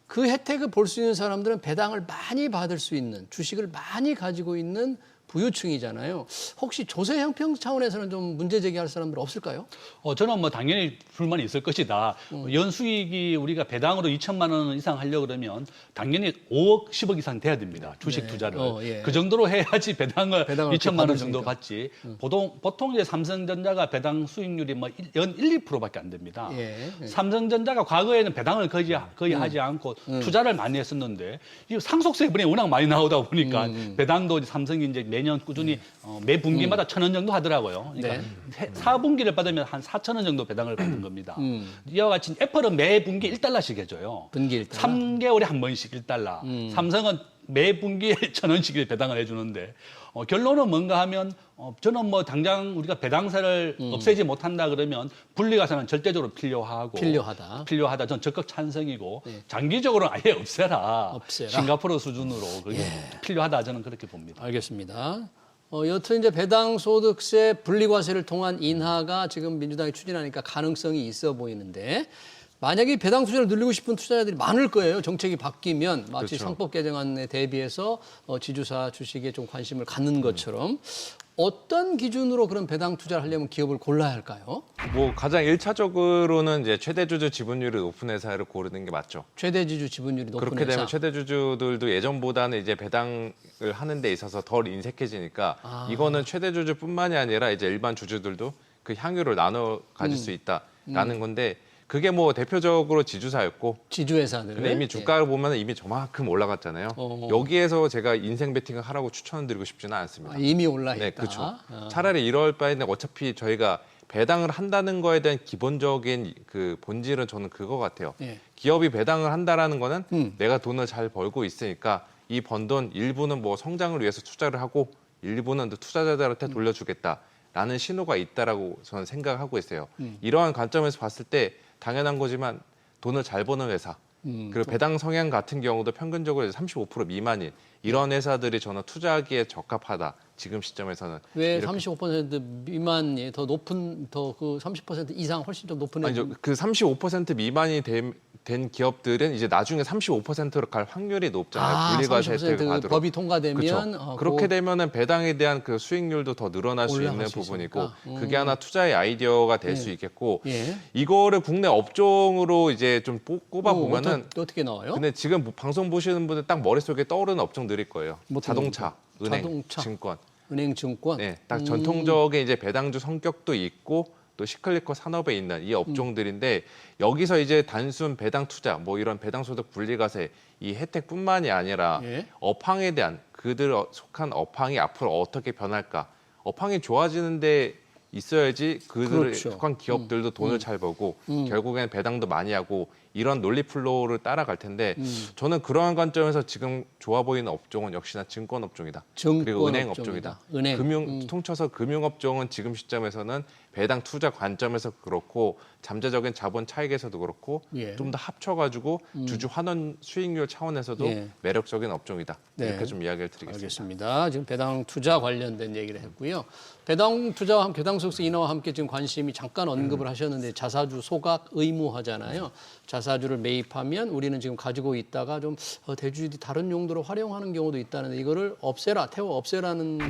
Speaker 1: 그 혜택을 볼 수 있는 사람들은 배당을 많이 받을 수 있는 주식을 많이 가지고 있는 부유층이잖아요. 혹시 조세 형평 차원에서는 좀 문제 제기할 사람들 없을까요?
Speaker 3: 저는 뭐 당연히 불만이 있을 것이다. 연수익이 우리가 배당으로 2천만 원 이상 하려고 그러면 당연히 5억, 10억 이상 돼야 됩니다. 주식 투자를.
Speaker 1: 예.
Speaker 3: 그 정도로 해야지 배당을
Speaker 1: 배당을
Speaker 3: 2천만 원 정도
Speaker 1: 받으니까.
Speaker 3: 받지. 보통 이제 삼성전자가 배당 수익률이 뭐 연 1, 2%밖에 안 됩니다.
Speaker 1: 예.
Speaker 3: 삼성전자가 과거에는 배당을 거의 하지 않고 투자를 많이 했었는데 이 상속세분이 워낙 많이 나오다 보니까 배당도 이제 삼성이 이제 매년 꾸준히 매 분기마다 1,000원 정도 하더라고요. 그러니까 4분기를 받으면 한 4,000원 정도 배당을 받는 겁니다. 이와 같이 애플은 매 분기 1달러씩 해줘요.
Speaker 1: 분기 1달러?
Speaker 3: 3개월에 한 번씩 1달러. 삼성은 매 분기에 1,000원씩 배당을 해주는데 결론은 뭔가 하면 저는 뭐 당장 우리가 배당사를 없애지 못한다 그러면 분리과세는 절대적으로 필요하다. 저는 적극 찬성이고 장기적으로는 아예 없애라. 싱가포르 수준으로 그게 필요하다. 저는 그렇게 봅니다.
Speaker 1: 알겠습니다. 여튼 이제 배당소득세 분리과세를 통한 인하가 지금 민주당이 추진하니까 가능성이 있어 보이는데 만약에 배당 투자를 늘리고 싶은 투자자들이 많을 거예요. 정책이 바뀌면 마치
Speaker 2: 그렇죠.
Speaker 1: 상법 개정안에 대비해서 지주사 주식에 좀 관심을 갖는 것처럼 어떤 기준으로 그런 배당 투자를 하려면 기업을 골라야 할까요?
Speaker 2: 뭐 가장 1차적으로는 이제 최대 주주 지분율이 높은 회사를 고르는 게 맞죠.
Speaker 1: 최대 지주 지분율이 높은
Speaker 2: 그렇게
Speaker 1: 회사.
Speaker 2: 되면 최대 주주들도 예전보다는 이제 배당을 하는 데 있어서 덜 인색해지니까 이거는 최대 주주뿐만이 아니라 이제 일반 주주들도 그 향유를 나눠 가질 수 있다라는 건데 그게 뭐 대표적으로 지주사였고
Speaker 1: 지주회사들.
Speaker 2: 근데 이미 주가를 보면 이미 저만큼 올라갔잖아요. 여기에서 제가 인생 베팅을 하라고 추천드리고 싶지는 않습니다.
Speaker 1: 이미 올라 있다.
Speaker 2: 네, 그렇죠. 차라리 이럴 바에는 어차피 저희가 배당을 한다는 거에 대한 기본적인 그 본질은 저는 그거 같아요.
Speaker 1: 예.
Speaker 2: 기업이 배당을 한다라는 거는 내가 돈을 잘 벌고 있으니까 이 번 돈 일부는 뭐 성장을 위해서 투자를 하고 일부는 또 투자자들한테 돌려주겠다라는 신호가 있다라고 저는 생각을 하고 있어요. 이러한 관점에서 봤을 때 당연한 거지만 돈을 잘 버는 회사 그리고 배당 성향 같은 경우도 평균적으로 35% 미만인 이런 회사들이 저는 투자하기에 적합하다. 지금 시점에서는.
Speaker 1: 왜
Speaker 2: 이렇게.
Speaker 1: 35% 미만이 더 높은 더 그 30% 이상 훨씬 좀 높은
Speaker 2: 아니죠. 그 35% 미만이 된 기업들은 이제 나중에 35%로 갈 확률이 높잖아요. 분리과세 혜택을 받으러.
Speaker 1: 법이 통과되면
Speaker 2: 그렇죠. 그렇게 되면은 배당에 대한 그 수익률도 더 늘어날 수 있는 부분이고 그게 하나 투자의 아이디어가 될 수 있겠고 이거를 국내 업종으로 이제 좀 꼽아 보면은
Speaker 1: 어떻게 나와요?
Speaker 2: 근데 지금 방송 보시는 분들 딱 머릿속에 떠오르는 업종들이 있을 거예요. 자동차, 은행, 증권.
Speaker 1: 은행, 증권.
Speaker 2: 네, 딱 전통적인 이제 배당주 성격도 있고 또 시클리컬 산업에 있는 이 업종들인데 여기서 이제 단순 배당 투자, 뭐 이런 배당 소득 분리과세 이 혜택뿐만이 아니라 업황에 대한 그들 속한 업황이 앞으로 어떻게 변할까? 업황이 좋아지는데 있어야지 그들을 속한 기업들도 돈을 잘 벌고 결국엔 배당도 많이 하고 이런 논리 플로우를 따라갈 텐데 저는 그러한 관점에서 지금 좋아 보이는 업종은 역시나 증권 업종이다. 그리고 은행 업종이다. 금융 통쳐서 금융 업종은 지금 시점에서는 배당 투자 관점에서 그렇고 잠재적인 자본 차익에서도 그렇고 좀 더 합쳐가지고 주주 환원 수익률 차원에서도 매력적인 업종이다. 이렇게 좀 이야기를 드리겠습니다.
Speaker 1: 알겠습니다. 지금 배당 투자 관련된 얘기를 했고요. 배당 투자와 배당 소득세 인하와 함께 지금 관심이 잠깐 언급을 하셨는데 자사주 소각 의무화잖아요. 자사주를 매입하면 우리는 지금 가지고 있다가 좀 대주주들이 다른 용도로 활용하는 경우도 있다는데 이거를 태워 없애라는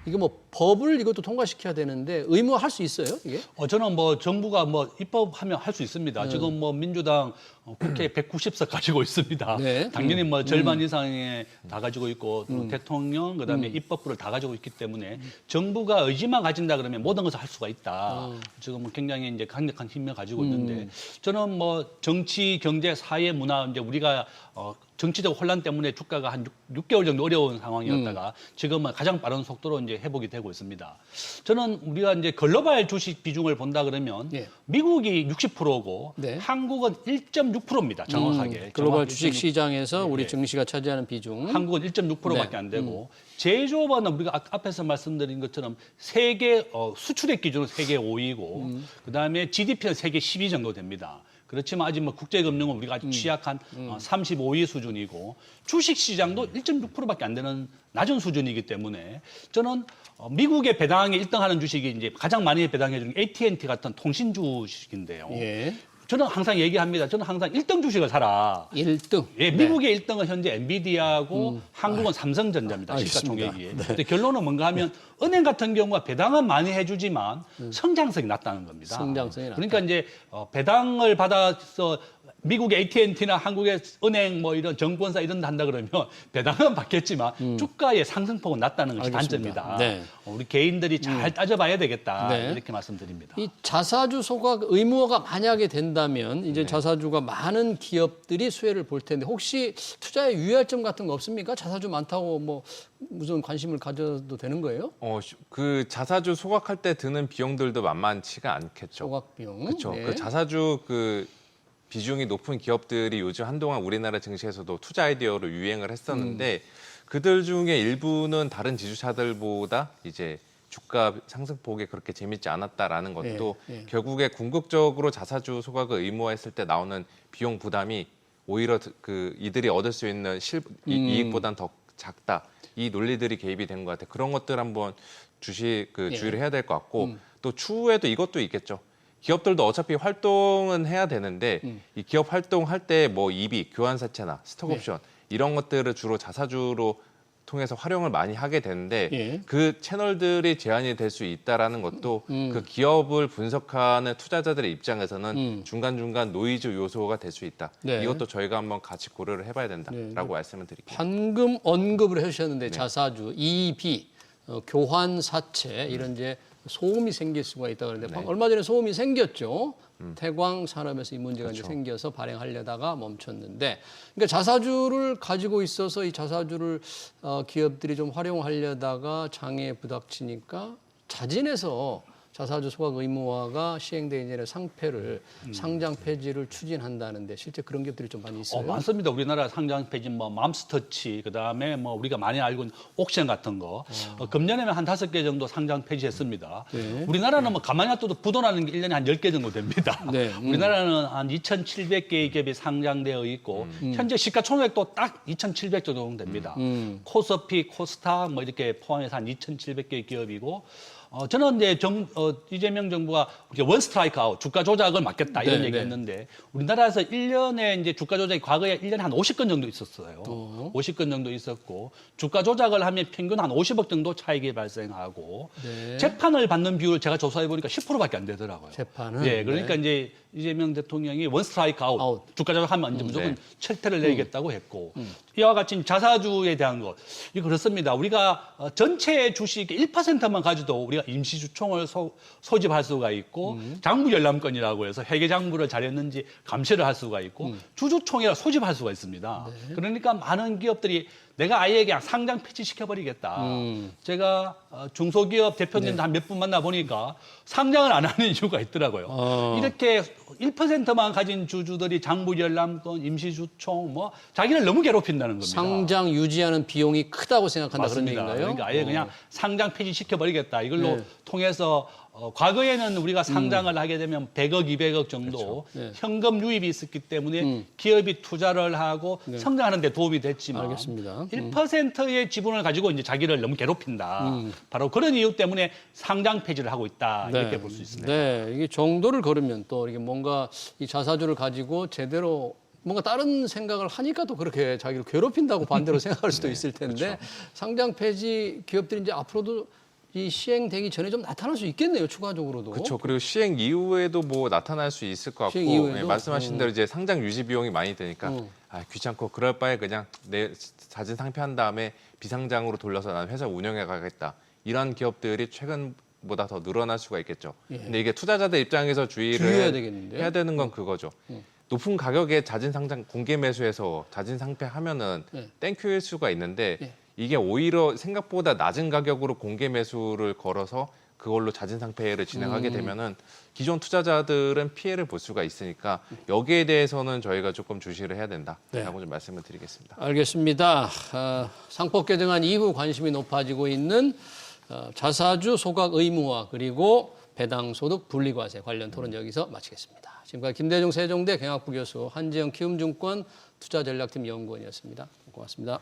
Speaker 1: 이게 뭐 법을 이것도 통과시켜야 되는데 의무화할 수 있어요, 이게?
Speaker 3: 저는 뭐 정부가 뭐 입법하면 할 수 있습니다. 지금 뭐 민주당 국회에 190석 가지고 있습니다.
Speaker 1: 네.
Speaker 3: 당연히 뭐 절반 이상의 다 가지고 있고 또 대통령 그다음에 입법부를 다 가지고 있기 때문에 정부가 의지만 가진다 그러면 모든 것을 할 수가 있다. 지금 굉장히 이제 강력한 힘을 가지고 있는데 저는 뭐 정치, 경제, 사회, 문화 이제 우리가 정치적 혼란 때문에 주가가 한 6개월 정도 어려운 상황이었다가 지금은 가장 빠른 속도로 이제 회복이 되고 있습니다. 저는 우리가 이제 글로벌 주식 비중을 본다 그러면
Speaker 1: 예.
Speaker 3: 미국이 60%고
Speaker 1: 네.
Speaker 3: 한국은 1.6%입니다. 정확하게.
Speaker 1: 글로벌
Speaker 3: 정확히
Speaker 1: 주식
Speaker 3: 1.6%.
Speaker 1: 시장에서 우리
Speaker 3: 네.
Speaker 1: 증시가 차지하는 비중.
Speaker 3: 한국은 1.6%밖에
Speaker 1: 네.
Speaker 3: 안 되고 제조업은 우리가 앞에서 말씀드린 것처럼 세계 수출액 기준으로 세계 5위고 그다음에 GDP는 세계 10위 정도 됩니다. 그렇지만 아직 뭐 국제금융은 우리가 아주 취약한 35위 수준이고 주식 시장도 1.6%밖에 안 되는 낮은 수준이기 때문에 저는 미국의 배당에 1등하는 주식이 이제 가장 많이 배당해 주는 AT&T 같은 통신 주식인데요.
Speaker 1: 예.
Speaker 3: 저는 항상 얘기합니다. 저는 항상 1등 주식을 사라.
Speaker 1: 1등.
Speaker 3: 예, 미국의 1등은 현재 엔비디아하고 한국은 삼성전자입니다.
Speaker 1: 알겠습니다.
Speaker 3: 시가총액이. 근데 결론은 뭔가 하면 은행 같은 경우가 배당은 많이 해주지만 성장성이 낮다는 겁니다.
Speaker 1: 성장성이 낮다.
Speaker 3: 그러니까 이제 배당을 받아서 미국의 AT&T나 한국의 은행 뭐 이런 정권사 이런 데 한다 그러면 배당은 받겠지만 주가의 상승폭은 낮다는 것이
Speaker 1: 알겠습니다.
Speaker 3: 단점이다.
Speaker 1: 네.
Speaker 3: 우리 개인들이 잘 따져봐야 되겠다.
Speaker 1: 네.
Speaker 3: 이렇게 말씀드립니다.
Speaker 1: 이 자사주 소각 의무화가 만약에 된다면 이제 자사주가 많은 기업들이 수혜를 볼 텐데 혹시 투자에 유의할 점 같은 거 없습니까? 자사주 많다고 뭐 무슨 관심을 가져도 되는 거예요?
Speaker 2: 그 자사주 소각할 때 드는 비용들도 만만치가 않겠죠.
Speaker 1: 소각 비용.
Speaker 2: 그렇죠.
Speaker 1: 네.
Speaker 2: 그 자사주 그 비중이 높은 기업들이 요즘 한동안 우리나라 증시에서도 투자 아이디어로 유행을 했었는데 그들 중에 일부는 다른 지주사들보다 이제 주가 상승폭이 그렇게 재밌지 않았다라는 것도
Speaker 1: 예.
Speaker 2: 결국에 궁극적으로 자사주 소각을 의무화했을 때 나오는 비용 부담이 오히려 그 이들이 얻을 수 있는 이익보단 더 작다. 이 논리들이 개입이 된 것 같아요. 그런 것들 한번 주의를 해야 될 것 같고 또 추후에도 이것도 있겠죠. 기업들도 어차피 활동은 해야 되는데 이 기업 활동할 때 뭐 이비, 교환사채나 스톡옵션 이런 것들을 주로 자사주로 통해서 활용을 많이 하게 되는데
Speaker 1: 예.
Speaker 2: 그 채널들이 제한이 될 수 있다라는 것도 그 기업을 분석하는 투자자들의 입장에서는 중간중간 노이즈 요소가 될 수 있다.
Speaker 1: 네.
Speaker 2: 이것도 저희가 한번 같이 고려를 해봐야 된다라고 말씀을 드릴게요.
Speaker 1: 방금 언급을 해주셨는데 자사주, EB, 교환 사채 이런 이제 소음이 생길 수가 있다 그러는데 얼마 전에 소음이 생겼죠. 태광 산업에서 이 문제가 이제 생겨서 발행하려다가 멈췄는데, 그러니까 자사주를 가지고 있어서 이 자사주를 기업들이 좀 활용하려다가 장애에 부닥치니까 자진해서 자사주 소각 의무화가 시행되기 전에 상폐를 상장 폐지를 추진한다는데 실제 그런 기업들이 좀 많이 있어요.
Speaker 3: 많습니다. 우리나라 상장 폐지 뭐 맘스터치 그다음에 뭐 우리가 많이 알고 있는 옥션 같은 거 금년에는 한 5개 정도 상장 폐지했습니다.
Speaker 1: 네.
Speaker 3: 우리나라는 뭐 가만히 놔둬도 부도나는 게 1년에 한 10개 정도 됩니다.
Speaker 1: 네.
Speaker 3: 우리나라는 한 2,700개의 기업이 상장되어 있고 현재 시가총액도 딱 2,700 정도 됩니다. 코스피, 코스닥 뭐 이렇게 포함해서 한 2,700개의 기업이고 저는 이제 이재명 정부가 원 스트라이크 아웃, 주가 조작을 막겠다 이런
Speaker 1: 네,
Speaker 3: 얘기했는데 우리나라에서 1년에 이제 주가 조작이 과거에 1년에 한 50건 정도 있었어요. 50건 정도 있었고 주가 조작을 하면 평균 한 50억 정도 차익이 발생하고
Speaker 1: 네.
Speaker 3: 재판을 받는 비율을 제가 조사해 보니까 10%밖에 안 되더라고요.
Speaker 1: 재판은?
Speaker 3: 예, 그러니까 이제 이재명 대통령이 원 스트라이크 아웃, 주가 조작하면 이제 무조건 철퇴를 내리겠다고 했고 이와 같이 자사주에 대한 것 이거 그렇습니다. 우리가 전체 주식의 1%만 가지도 우리가 임시주총을 소집할 수가 있고 장부 열람권이라고 해서 회계 장부를 잘했는지 감시를 할 수가 있고 주주총회를 소집할 수가 있습니다. 그러니까 많은 기업들이 내가 아예 그냥 상장 폐지시켜버리겠다. 제가 중소기업 대표님들 한 몇 분 만나보니까 상장을 안 하는 이유가 있더라고요. 이렇게 1%만 가진 주주들이 장부 열람권, 임시주총 뭐 자기를 너무 괴롭힌다는 겁니다.
Speaker 1: 상장 유지하는 비용이 크다고 생각한다
Speaker 3: 맞습니다.
Speaker 1: 그런 얘기인가요?
Speaker 3: 그러니까 아예 그냥 상장 폐지시켜버리겠다. 이걸로 통해서 과거에는 우리가 상장을 하게 되면 100억, 200억 정도 현금 유입이 있었기 때문에 기업이 투자를 하고 성장하는 데 도움이 됐지만
Speaker 1: 알겠습니다.
Speaker 3: 1%의 지분을 가지고 이제 자기를 너무 괴롭힌다. 바로 그런 이유 때문에 상장 폐지를 하고 있다. 이렇게 볼 수 있습니다.
Speaker 1: 네, 이게 정도를 걸으면 또 이게 뭔가 이 자사주를 가지고 제대로 뭔가 다른 생각을 하니까 또 그렇게 자기를 괴롭힌다고 반대로 생각할 수도 있을 텐데 상장 폐지 기업들이 이제 앞으로도 이 시행되기 전에 좀 나타날 수 있겠네요, 추가적으로도.
Speaker 2: 그렇죠. 그리고 시행 이후에도 뭐 나타날 수 있을 것 같고
Speaker 1: 시행 이후에도?
Speaker 2: 예, 말씀하신 대로 이제 상장 유지 비용이 많이 드니까 귀찮고 그럴 바에 그냥 내 자진 상폐한 다음에 비상장으로 돌려서 난 회사 운영해 가겠다. 이런 기업들이 최근보다 더 늘어날 수가 있겠죠. 근데 이게 투자자들 입장에서
Speaker 1: 주의해야
Speaker 2: 주의를
Speaker 1: 되겠는데?
Speaker 2: 해야 되는 건 그거죠. 높은 가격에 자진 상장 공개 매수해서 자진 상폐하면은 땡큐일 수가 있는데 이게 오히려 생각보다 낮은 가격으로 공개 매수를 걸어서 그걸로 자진 상폐를 진행하게 되면은 기존 투자자들은 피해를 볼 수가 있으니까 여기에 대해서는 저희가 조금 주시를 해야 된다라고 좀 말씀을 드리겠습니다.
Speaker 1: 알겠습니다. 상법 개정안 이후 관심이 높아지고 있는 자사주 소각 의무화 그리고 배당소득 분리과세 관련 토론 여기서 마치겠습니다. 지금까지 김대중 세종대 경학부 교수, 한지영 키움증권 투자전략팀 연구원이었습니다. 고맙습니다.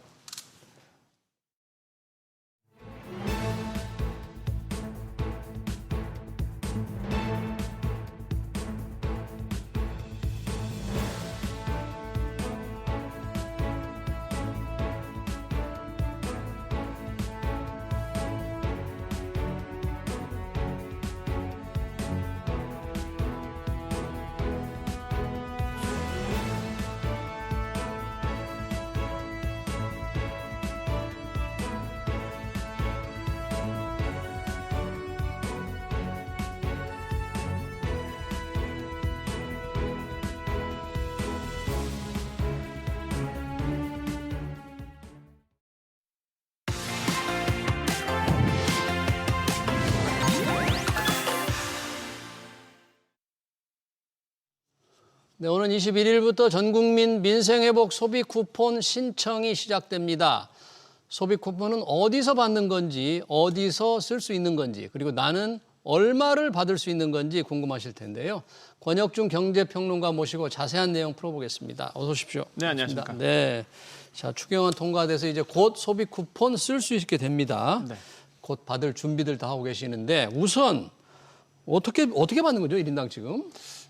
Speaker 1: 네, 오는 21일부터 전국민 민생회복 소비 쿠폰 신청이 시작됩니다. 소비 쿠폰은 어디서 받는 건지, 어디서 쓸 수 있는 건지, 그리고 나는 얼마를 받을 수 있는 건지 궁금하실 텐데요. 권혁중 경제평론가 모시고 자세한 내용 풀어보겠습니다. 어서 오십시오.
Speaker 4: 네, 안녕하십니까.
Speaker 1: 네, 자 추경안 통과돼서 이제 곧 소비 쿠폰 쓸 수 있게 됩니다.
Speaker 4: 네.
Speaker 1: 곧 받을 준비들 다 하고 계시는데 우선 어떻게 받는 거죠, 1인당 지금?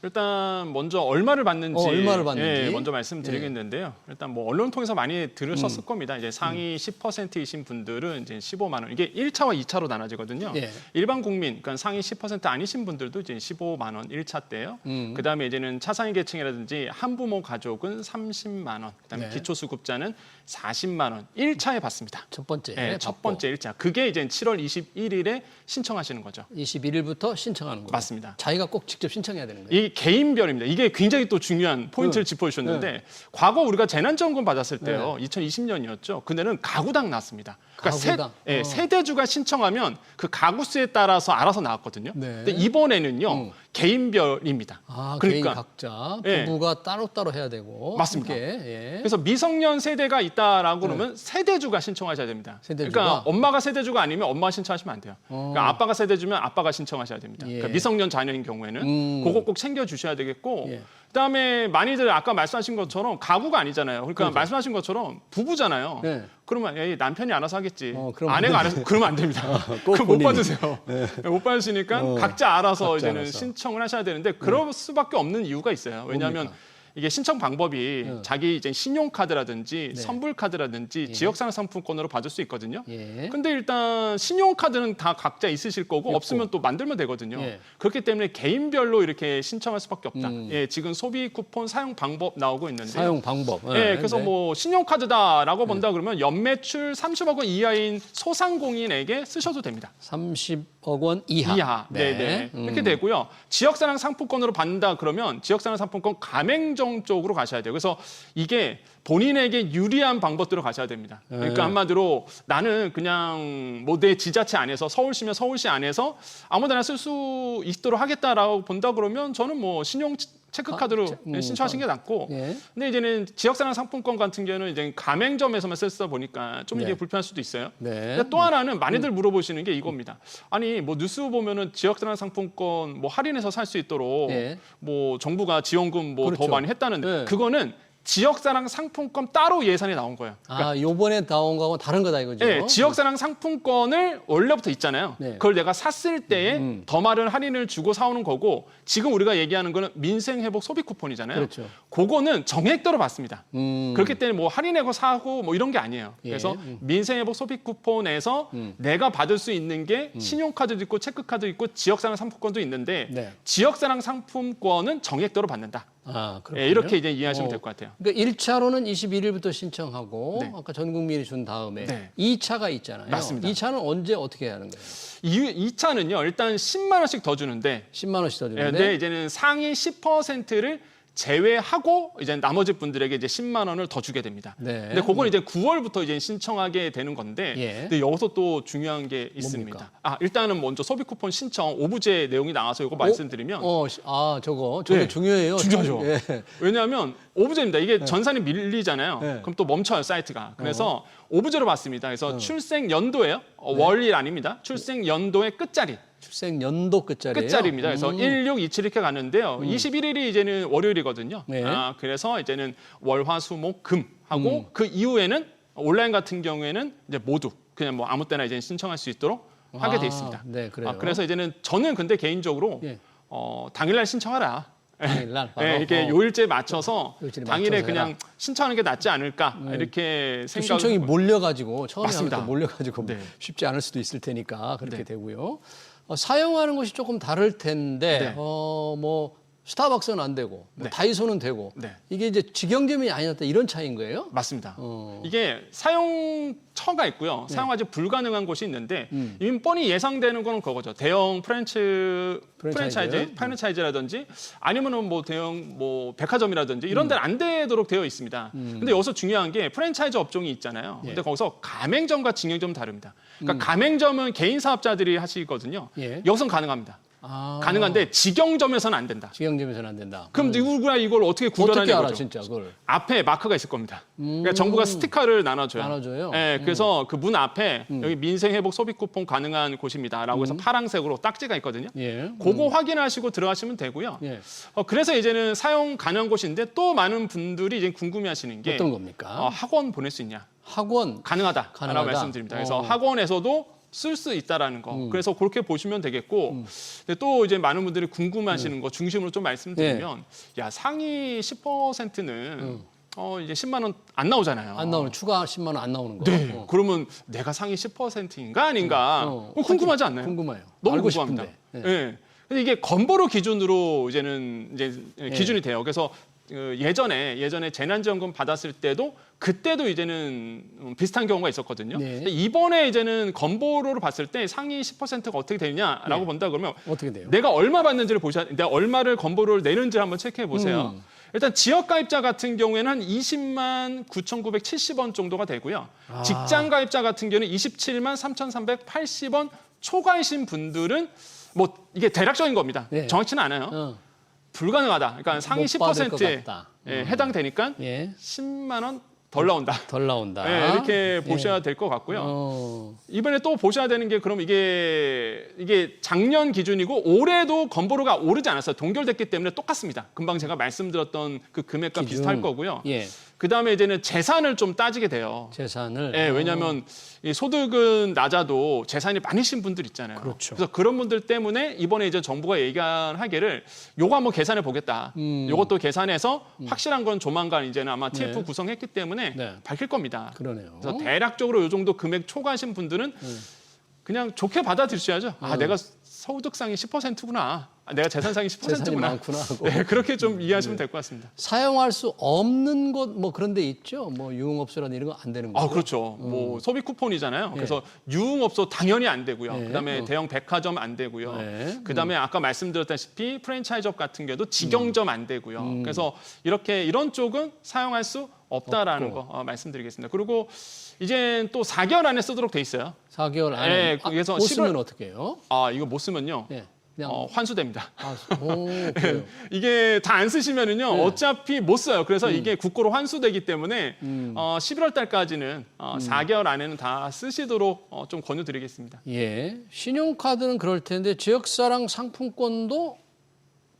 Speaker 4: 일단 먼저 얼마를 받는지,
Speaker 1: 얼마를 받는지.
Speaker 4: 예, 먼저 말씀드리겠는데요. 일단 뭐 언론 통해서 많이 들으셨을 겁니다. 이제 상위 10%이신 분들은 이제 15만 원. 이게 1차와 2차로 나눠지거든요.
Speaker 1: 예.
Speaker 4: 일반 국민, 그러니까 상위 10% 아니신 분들도 이제 15만 원 1차 때요. 그다음에 이제는 차상위 계층이라든지 한부모 가족은 30만 원. 그다음에
Speaker 1: 네.
Speaker 4: 기초수급자는 40만 원 1차에 받습니다.
Speaker 1: 첫 번째.
Speaker 4: 예, 첫 번째 1차. 그게 이제 7월 21일에 신청하시는 거죠.
Speaker 1: 21일부터 신청하는 거예요.
Speaker 4: 맞습니다.
Speaker 1: 자기가 꼭 직접 신청해야 되는 거예요.
Speaker 4: 이 개인별입니다. 이게 굉장히 또 중요한 포인트를 짚어주셨는데 과거 우리가 재난지원금 받았을 때요. 2020년이었죠. 그때는 가구당 나왔습니다.
Speaker 1: 가구당?
Speaker 4: 세대주가 신청하면 그 가구수에 따라서 알아서 나왔거든요.
Speaker 1: 네.
Speaker 4: 근데 이번에는요. 개인별입니다.
Speaker 1: 아,
Speaker 4: 그러니까
Speaker 1: 개인 각자
Speaker 4: 예.
Speaker 1: 부부가 따로따로 해야 되고.
Speaker 4: 맞습니다.
Speaker 1: 함께, 예.
Speaker 4: 그래서 미성년 세대가 있다라고 그러면 세대주가 신청하셔야 됩니다.
Speaker 1: 세대주가?
Speaker 4: 그러니까 엄마가 세대주가 아니면 엄마가 신청하시면 안 돼요. 그러니까 아빠가 세대주면 아빠가 신청하셔야 됩니다.
Speaker 1: 예.
Speaker 4: 그러니까 미성년 자녀인 경우에는 그거 꼭 챙겨 주셔야 되겠고
Speaker 1: 예.
Speaker 4: 그다음에 많이들 아까 말씀하신 것처럼 가구가 아니잖아요. 그러니까 말씀하신 것처럼 부부잖아요.
Speaker 1: 네.
Speaker 4: 그러면 에이, 남편이 알아서 하겠지.
Speaker 1: 그럼
Speaker 4: 아내가 알아서 그러면 안 됩니다.
Speaker 1: 꼭
Speaker 4: 그거 못
Speaker 1: 본인이.
Speaker 4: 받으세요. 못 받으시니까 각자 알아서
Speaker 1: 각자
Speaker 4: 이제는
Speaker 1: 알아서.
Speaker 4: 신청을 하셔야 되는데 그럴 수밖에 없는 이유가 있어요. 왜냐하면 이게 신청 방법이 자기 이제 신용카드라든지 선불카드라든지 지역상품 상품권으로 받을 수 있거든요.
Speaker 1: 예.
Speaker 4: 근데 일단 신용카드는 다 각자 있으실 거고 없으면 또 만들면 되거든요.
Speaker 1: 예.
Speaker 4: 그렇기 때문에 개인별로 이렇게 신청할 수밖에 없다. 예, 지금 소비 쿠폰 사용 방법 나오고 있는데
Speaker 1: 사용 방법.
Speaker 4: 예, 그래서
Speaker 1: 네.
Speaker 4: 뭐 신용카드다라고 본다 그러면 연매출 30억 원 이하인 소상공인에게 쓰셔도 됩니다.
Speaker 1: 30억 원 이하.
Speaker 4: 네. 이렇게 되고요. 지역사랑 상품권으로 받는다 그러면 지역사랑 상품권 가맹점 쪽으로 가셔야 돼요. 그래서 이게 본인에게 유리한 방법대로 가셔야 됩니다. 그러니까 한마디로 나는 그냥 뭐 내 지자체 안에서 서울시면 서울시 안에서 아무데나 쓸 수 있도록 하겠다라고 본다 그러면 저는 뭐 신용 체크카드로 신청하시는 게 낫고
Speaker 1: 예.
Speaker 4: 근데 이제는 지역사랑 상품권 같은 경우는 이제 가맹점에서만 쓰다 보니까 좀 이게
Speaker 1: 네.
Speaker 4: 불편할 수도 있어요.
Speaker 1: 네.
Speaker 4: 근데 또 하나는 많이들 물어보시는 게 이겁니다. 아니 뭐 뉴스 보면은 지역사랑 상품권 뭐 할인해서 살 수 있도록
Speaker 1: 예.
Speaker 4: 뭐 정부가 지원금 뭐 더
Speaker 1: 그렇죠.
Speaker 4: 많이 했다는데
Speaker 1: 네.
Speaker 4: 그거는 지역사랑 상품권 따로 예산이 나온 거예요.
Speaker 1: 아, 요번에 나온 거하고 다른 거다 이거죠?
Speaker 4: 네, 지역사랑 상품권을 원래부터 있잖아요.
Speaker 1: 네.
Speaker 4: 그걸 내가 샀을 때에 더 많은 할인을 주고 사오는 거고 지금 우리가 얘기하는 거는 민생회복 소비 쿠폰이잖아요.
Speaker 1: 그렇죠.
Speaker 4: 그거는 정액대로 받습니다. 그렇기 때문에 뭐 할인하고 사고 뭐 이런 게 아니에요.
Speaker 1: 예.
Speaker 4: 그래서 민생회복 소비 쿠폰에서 내가 받을 수 있는 게 신용카드도 있고 체크카드도 있고 지역사랑 상품권도 있는데
Speaker 1: 네.
Speaker 4: 지역사랑 상품권은 정액대로 받는다.
Speaker 1: 아, 그렇군요.
Speaker 4: 예, 이렇게 이제 이해하시면 될 것 같아요.
Speaker 1: 그러니까 1차로는 21일부터 신청하고
Speaker 4: 네.
Speaker 1: 아까 전 국민이 준 다음에
Speaker 4: 네.
Speaker 1: 2차가 있잖아요.
Speaker 4: 맞습니다.
Speaker 1: 2차는 언제 어떻게 해야 하는 거예요?
Speaker 4: 이 차는요, 일단 10만 원씩 더 주는데
Speaker 1: 10만 원씩 더
Speaker 4: 예,
Speaker 1: 주는데
Speaker 4: 근데 이제는 상위 10%를 제외하고 이제 나머지 분들에게 이제 10만 원을 더 주게 됩니다.
Speaker 1: 네.
Speaker 4: 근데 그건 이제 9월부터 이제 신청하게 되는 건데,
Speaker 1: 예.
Speaker 4: 근데 여기서 또 중요한 게 있습니다.
Speaker 1: 뭡니까?
Speaker 4: 아, 일단은 먼저 소비 쿠폰 신청 오부제 내용이 나와서 이거 말씀드리면,
Speaker 1: 저게
Speaker 4: 네.
Speaker 1: 중요해요.
Speaker 4: 중요하죠.
Speaker 1: 예.
Speaker 4: 왜냐하면 오부제입니다. 이게 전산이 밀리잖아요.
Speaker 1: 네.
Speaker 4: 그럼 또 멈춰요 사이트가. 그래서 오부제로 봤습니다. 그래서 출생 연도예요. 월일 아닙니다. 출생 연도의 끝자리.
Speaker 1: 출생 연도 끝자리예요.
Speaker 4: 끝자리입니다. 그래서 1627 이렇게 갔는데요. 21일이 이제는 월요일이거든요.
Speaker 1: 네.
Speaker 4: 그래서 이제는 월화수목금 하고 그 이후에는 온라인 같은 경우에는 이제 모두 그냥 뭐 아무 때나 이제 신청할 수 있도록 하게 돼 있습니다.
Speaker 1: 네, 그래요.
Speaker 4: 그래서 이제는 저는 근데 개인적으로
Speaker 1: 예.
Speaker 4: 당일날 신청하라.
Speaker 1: 당일날 바로.
Speaker 4: 이렇게 요일제 맞춰서
Speaker 1: 요일제에
Speaker 4: 당일에
Speaker 1: 맞춰서
Speaker 4: 그냥
Speaker 1: 해라.
Speaker 4: 신청하는 게 낫지 않을까 이렇게
Speaker 1: 그
Speaker 4: 생각을
Speaker 1: 신청이
Speaker 4: 하고.
Speaker 1: 몰려가지고 처음에 하면
Speaker 4: 맞습니다.
Speaker 1: 또 몰려가지고
Speaker 4: 네.
Speaker 1: 쉽지 않을 수도 있을 테니까 그렇게
Speaker 4: 네.
Speaker 1: 되고요. 사용하는 것이 조금 다를 텐데
Speaker 4: 네.
Speaker 1: 뭐 스타벅스는 안 되고 뭐
Speaker 4: 네.
Speaker 1: 다이소는 되고
Speaker 4: 네.
Speaker 1: 이게 이제 직영점이 아니었다 이런 차이인 거예요?
Speaker 4: 맞습니다.
Speaker 1: 어.
Speaker 4: 이게 사용처가 있고요.
Speaker 1: 네.
Speaker 4: 사용하지 불가능한 곳이 있는데 이미 뻔히 예상되는 건 그거죠. 대형 프랜차이즈라든지 아니면은 뭐 대형 뭐 백화점이라든지 이런 데는 안 되도록 되어 있습니다. 근데 여기서 중요한 게 프랜차이즈 업종이 있잖아요.
Speaker 1: 예.
Speaker 4: 근데 거기서 가맹점과 직영점은 다릅니다. 그러니까 가맹점은 개인 사업자들이 하시거든요.
Speaker 1: 예.
Speaker 4: 여기서는 가능합니다.
Speaker 1: 아,
Speaker 4: 가능한데 직영점에서는 안 된다.
Speaker 1: 직영점에서는 안 된다.
Speaker 4: 그럼 누구가 이걸 어떻게
Speaker 1: 어떻게
Speaker 4: 구별하는
Speaker 1: 알아
Speaker 4: 거죠?
Speaker 1: 진짜 그걸?
Speaker 4: 앞에 마크가 있을 겁니다. 그러니까 정부가 스티커를 나눠줘요.
Speaker 1: 나눠줘요?
Speaker 4: 네, 그래서 그 문 앞에 여기 민생회복 소비 쿠폰 가능한 곳입니다라고 해서 파란색으로 딱지가 있거든요.
Speaker 1: 예.
Speaker 4: 그거 확인하시고 들어가시면 되고요.
Speaker 1: 예.
Speaker 4: 그래서 이제는 사용 가능한 곳인데 또 많은 분들이 이제 궁금해하시는 게
Speaker 1: 어떤 겁니까?
Speaker 4: 학원 보낼 수 있냐?
Speaker 1: 학원
Speaker 4: 가능하다라고
Speaker 1: 가능하다.
Speaker 4: 말씀드립니다. 그래서
Speaker 1: 어.
Speaker 4: 학원에서도 쓸 수 있다라는 거. 그래서 그렇게 보시면 되겠고. 근데 또 이제 많은 분들이 궁금하시는 거 중심으로 좀 말씀드리면, 야 상위 10%는 이제 10만 원 안 나오잖아요.
Speaker 1: 안 나오는 추가 10만 원 안 나오는 거.
Speaker 4: 네. 그러면 내가 상위 10%인가 아닌가? 궁금하지 않나요?
Speaker 1: 궁금해요.
Speaker 4: 너무
Speaker 1: 알고
Speaker 4: 궁금합니다.
Speaker 1: 싶은데.
Speaker 4: 예. 근데 이게 건보료 기준으로 이제는 이제 기준이 돼요. 그래서 예전에 재난지원금 받았을 때도 그때도 이제는 비슷한 경우가 있었거든요.
Speaker 1: 네.
Speaker 4: 근데 이번에 이제는 건보료로 봤을 때 상위 10%가 어떻게 되느냐라고 본다 그러면
Speaker 1: 어떻게 돼요?
Speaker 4: 내가 얼마 받는지를 내가 얼마를 건보료를 내는지 한번 체크해 보세요. 일단 지역 가입자 같은 경우에는 한 20만 9,970원 정도가 되고요. 직장 가입자 같은 경우는 27만 3,380원 초과이신 분들은 뭐 이게 대략적인 겁니다.
Speaker 1: 네.
Speaker 4: 정확치는 않아요. 불가능하다. 그러니까 상위
Speaker 1: 못 받을 것
Speaker 4: 10%에
Speaker 1: 같다.
Speaker 4: 해당되니까
Speaker 1: 예.
Speaker 4: 10만 원 덜 나온다.
Speaker 1: 덜 나온다.
Speaker 4: 네, 이렇게 보셔야 될 것 같고요. 이번에 또 보셔야 되는 게 그럼 이게 작년 기준이고 올해도 건보료가 오르지 않았어요. 동결됐기 때문에 똑같습니다. 금방 제가 말씀드렸던 그 금액과
Speaker 1: 기준.
Speaker 4: 비슷할 거고요.
Speaker 1: 예.
Speaker 4: 그다음에 이제는 재산을 좀 따지게 돼요.
Speaker 1: 재산을.
Speaker 4: 예, 왜냐하면 이 소득은 낮아도 재산이 많으신 분들 있잖아요.
Speaker 1: 그렇죠.
Speaker 4: 그래서 그런 분들 때문에 이번에 이제 정부가 얘기하기를 요거 한번 계산해 보겠다. 요것도 계산해서 확실한 건 조만간 이제는 아마 TF
Speaker 1: 네.
Speaker 4: 구성했기 때문에
Speaker 1: 네.
Speaker 4: 밝힐 겁니다.
Speaker 1: 그러네요.
Speaker 4: 그래서 대략적으로 요 정도 금액 초과하신 분들은 그냥 좋게 받아들이셔야죠. 내가 소득상이 10%구나. 내가 재산상이
Speaker 1: 재산이
Speaker 4: 10%구나.
Speaker 1: 많구나 하고.
Speaker 4: 네, 그렇게 좀 이해하시면 될 것 같습니다.
Speaker 1: 사용할 수 없는 곳 뭐 그런 데 있죠. 뭐 유흥업소라든 이런 거 안 되는 거죠.
Speaker 4: 그렇죠. 뭐 소비 쿠폰이잖아요. 그래서 유흥업소 당연히 안 되고요.
Speaker 1: 예.
Speaker 4: 그다음에 대형 백화점 안 되고요.
Speaker 1: 네.
Speaker 4: 그다음에 아까 말씀드렸다시피 프랜차이즈업 같은 경우도 직영점 안 되고요. 그래서 이런 쪽은 사용할 수 없다라는 거 말씀드리겠습니다. 그리고 이제 또 4개월 안에 쓰도록 돼 있어요.
Speaker 1: 4개월 안에.
Speaker 4: 네, 그래서
Speaker 1: 못 쓰면 어떻게 해요?
Speaker 4: 이거 못 쓰면요.
Speaker 1: 예. 그냥
Speaker 4: 환수됩니다.
Speaker 1: 그래요.
Speaker 4: 이게 다 안 쓰시면은요 어차피 못 써요. 그래서 이게 국고로 환수되기 때문에 11월 달까지는 4개월 안에는 다 쓰시도록 좀 권유드리겠습니다.
Speaker 1: 예. 신용카드는 그럴 텐데 지역사랑 상품권도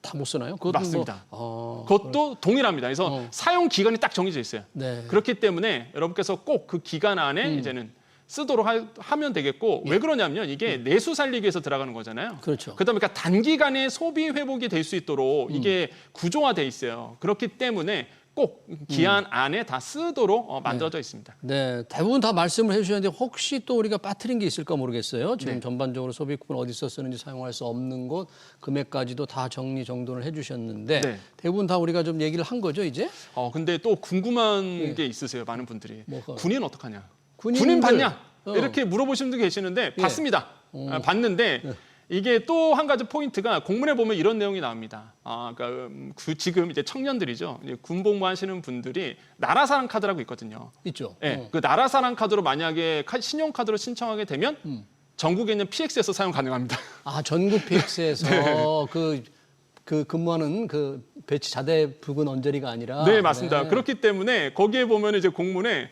Speaker 1: 다 못 쓰나요? 그것도
Speaker 4: 맞습니다.
Speaker 1: 뭐,
Speaker 4: 그것도 동일합니다. 그래서 사용 기간이 딱 정해져 있어요.
Speaker 1: 네.
Speaker 4: 그렇기 때문에 여러분께서 꼭 그 기간 안에 이제는 쓰도록 하면 되겠고 왜 그러냐면 이게 내수 살리기 위해서 들어가는 거잖아요.
Speaker 1: 그렇죠.
Speaker 4: 그다음에 그러니까 단기간에 소비 회복이 될 수 있도록 이게 구조화돼 있어요. 그렇기 때문에 꼭 기한 안에 다 쓰도록 만들어져 있습니다.
Speaker 1: 네, 대부분 다 말씀을 해주셨는데 혹시 또 우리가 빠뜨린 게 있을까 모르겠어요. 지금
Speaker 4: 네.
Speaker 1: 전반적으로 소비 쿠폰 어디서 쓰는지 사용할 수 없는 곳 금액까지도 다 정리 정돈을 해주셨는데
Speaker 4: 네.
Speaker 1: 대부분 다 우리가 좀 얘기를 한 거죠 이제?
Speaker 4: 근데 또 궁금한 게 있으세요, 많은 분들이.
Speaker 1: 뭐가?
Speaker 4: 군인 어떡하냐?
Speaker 1: 군인들,
Speaker 4: 군인 받냐?
Speaker 1: 어.
Speaker 4: 이렇게 물어보시는 분도 계시는데 받습니다. 받는데 이게 또 한 가지 포인트가 공문에 보면 이런 내용이 나옵니다. 그러니까 지금 이제 청년들이죠. 이제 군복무 하시는 분들이 나라사랑 카드라고 있거든요.
Speaker 1: 있죠.
Speaker 4: 네, 그 나라사랑 카드로 만약에 신용카드로 신청하게 되면 전국에 있는 PX에서 사용 가능합니다.
Speaker 1: 아 전국 PX에서 그 근무하는 그 배치 자대 부근 언저리가 아니라.
Speaker 4: 네, 맞습니다. 그렇기 때문에 거기에 보면 이제 공문에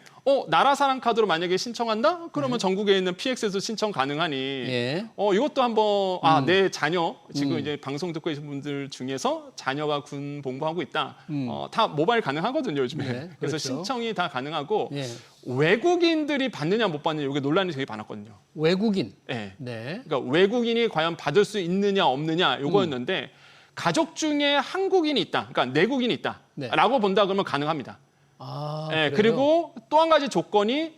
Speaker 4: 나라사랑 카드로 만약에 신청한다? 그러면 전국에 있는 PX에서 신청 가능하니
Speaker 1: 예.
Speaker 4: 이것도 한번 내 자녀 지금 이제 방송 듣고 계신 분들 중에서 자녀가 군 복무하고 있다. 다 모바일 가능하거든요, 요즘에.
Speaker 1: 네,
Speaker 4: 그래서
Speaker 1: 그렇죠.
Speaker 4: 신청이 다 가능하고
Speaker 1: 예.
Speaker 4: 외국인들이 받느냐 못 받느냐 이게 논란이 되게 많았거든요.
Speaker 1: 외국인.
Speaker 4: 네.
Speaker 1: 네.
Speaker 4: 그러니까 외국인이 과연 받을 수 있느냐 없느냐 요거였는데 가족 중에 한국인이 있다. 그러니까 내국인이 있다.
Speaker 1: 네.
Speaker 4: 라고 본다 그러면 가능합니다.
Speaker 1: 아,
Speaker 4: 예,
Speaker 1: 그래요?
Speaker 4: 그리고 또 한 가지 조건이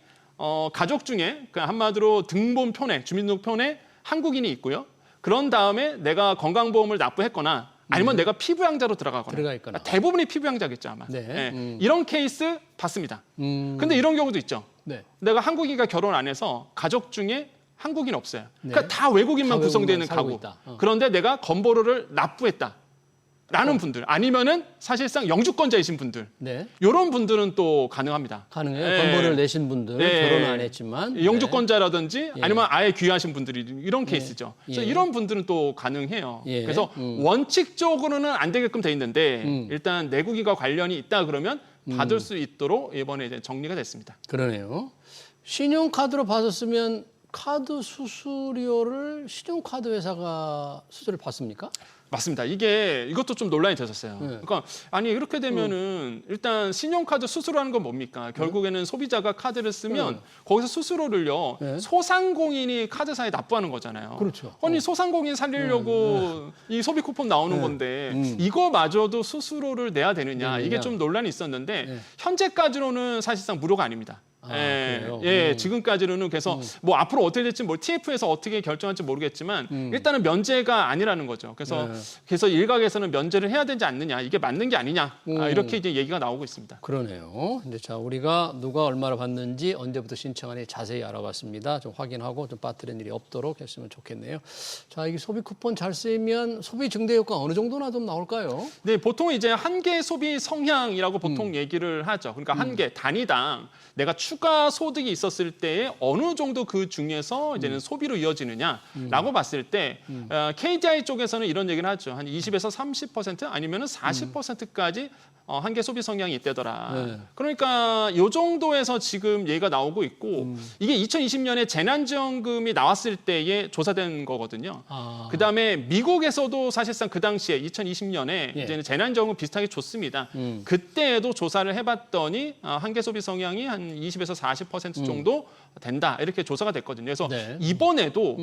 Speaker 4: 가족 중에 그냥 한마디로 등본편에 주민등록편에 한국인이 있고요. 그런 다음에 내가 건강보험을 납부했거나 아니면 내가 피부양자로 들어가
Speaker 1: 있거나.
Speaker 4: 그러니까 대부분이 피부양자겠죠 아마.
Speaker 1: 네.
Speaker 4: 예, 이런 케이스 받습니다. 근데 이런 경우도 있죠.
Speaker 1: 네.
Speaker 4: 내가 한국인과 결혼 안 해서 가족 중에 한국인 없어요.
Speaker 1: 네.
Speaker 4: 그러니까 다 외국인만
Speaker 1: 다
Speaker 4: 구성되어 있는
Speaker 1: 외국인만
Speaker 4: 가구.
Speaker 1: 살고 있다.
Speaker 4: 그런데 내가 건보료를 납부했다. 라는 분들 아니면은 사실상 영주권자이신 분들
Speaker 1: 네.
Speaker 4: 이런 분들은 또 가능합니다.
Speaker 1: 가능해요.
Speaker 4: 예.
Speaker 1: 건보를 내신 분들
Speaker 4: 예.
Speaker 1: 결혼 안 했지만
Speaker 4: 영주권자라든지
Speaker 1: 예.
Speaker 4: 아니면 아예 귀하신 분들이 이런 케이스죠. 그래서
Speaker 1: 예.
Speaker 4: 이런 분들은 또 가능해요.
Speaker 1: 예.
Speaker 4: 그래서 원칙적으로는 안 되게끔 돼 있는데 일단 내국인과 관련이 있다 그러면 받을 수 있도록 이번에 이제 정리가 됐습니다.
Speaker 1: 그러네요. 신용카드로 받았으면 카드 수수료를 신용카드 회사가 수수료를 받습니까?
Speaker 4: 맞습니다. 이것도 좀 논란이 됐었어요. 그러니까 아니 이렇게 되면은 일단 신용카드 수수료라는 건 뭡니까? 결국에는 소비자가 카드를 쓰면 거기서 수수료를요 소상공인이 카드사에 납부하는 거잖아요.
Speaker 1: 그렇죠.
Speaker 4: 아니 소상공인 살리려고 이 소비 쿠폰 나오는 건데 이거마저도 수수료를 내야 되느냐 이게 좀 논란이 있었는데 현재까지로는 사실상 무료가 아닙니다.
Speaker 1: 그래요?
Speaker 4: 지금까지는 그래서 뭐 앞으로 어떻게 될지 TF에서 어떻게 결정할지 모르겠지만 일단은 면제가 아니라는 거죠. 그래서 일각에서는 면제를 해야 되지 않느냐, 이게 맞는 게 아니냐 이렇게 이제 얘기가 나오고 있습니다.
Speaker 1: 그러네요. 이제 자 우리가 누가 얼마나 받는지 언제부터 신청하는지 자세히 알아봤습니다. 좀 확인하고 좀 빠뜨린 일이 없도록 했으면 좋겠네요. 자 이게 소비 쿠폰 잘 쓰이면 소비 증대 효과 어느 정도나 좀 나올까요?
Speaker 4: 네, 보통 이제 한 개 소비 성향이라고 보통 얘기를 하죠. 그러니까 한 개 단위당 내가 추가 소득이 있었을 때에 어느 정도 그 중에서 이제는 소비로 이어지느냐라고 봤을 때 KDI 쪽에서는 이런 얘기를 하죠. 한 20에서 30% 아니면은 40%까지 한 개 소비 성향이 있대더라.
Speaker 1: 네.
Speaker 4: 그러니까 이 정도에서 지금 얘기가 나오고 있고 이게 2020년에 재난지원금이 나왔을 때에 조사된 거거든요. 그다음에 미국에서도 사실상 그 당시에 2020년에
Speaker 1: 예.
Speaker 4: 이제는 재난지원금 비슷하게 줬습니다. 그때에도 조사를 해봤더니 한 개 소비 성향이 한 20에서 40% 정도 된다 이렇게 조사가 됐거든요. 그래서
Speaker 1: 네.
Speaker 4: 이번에도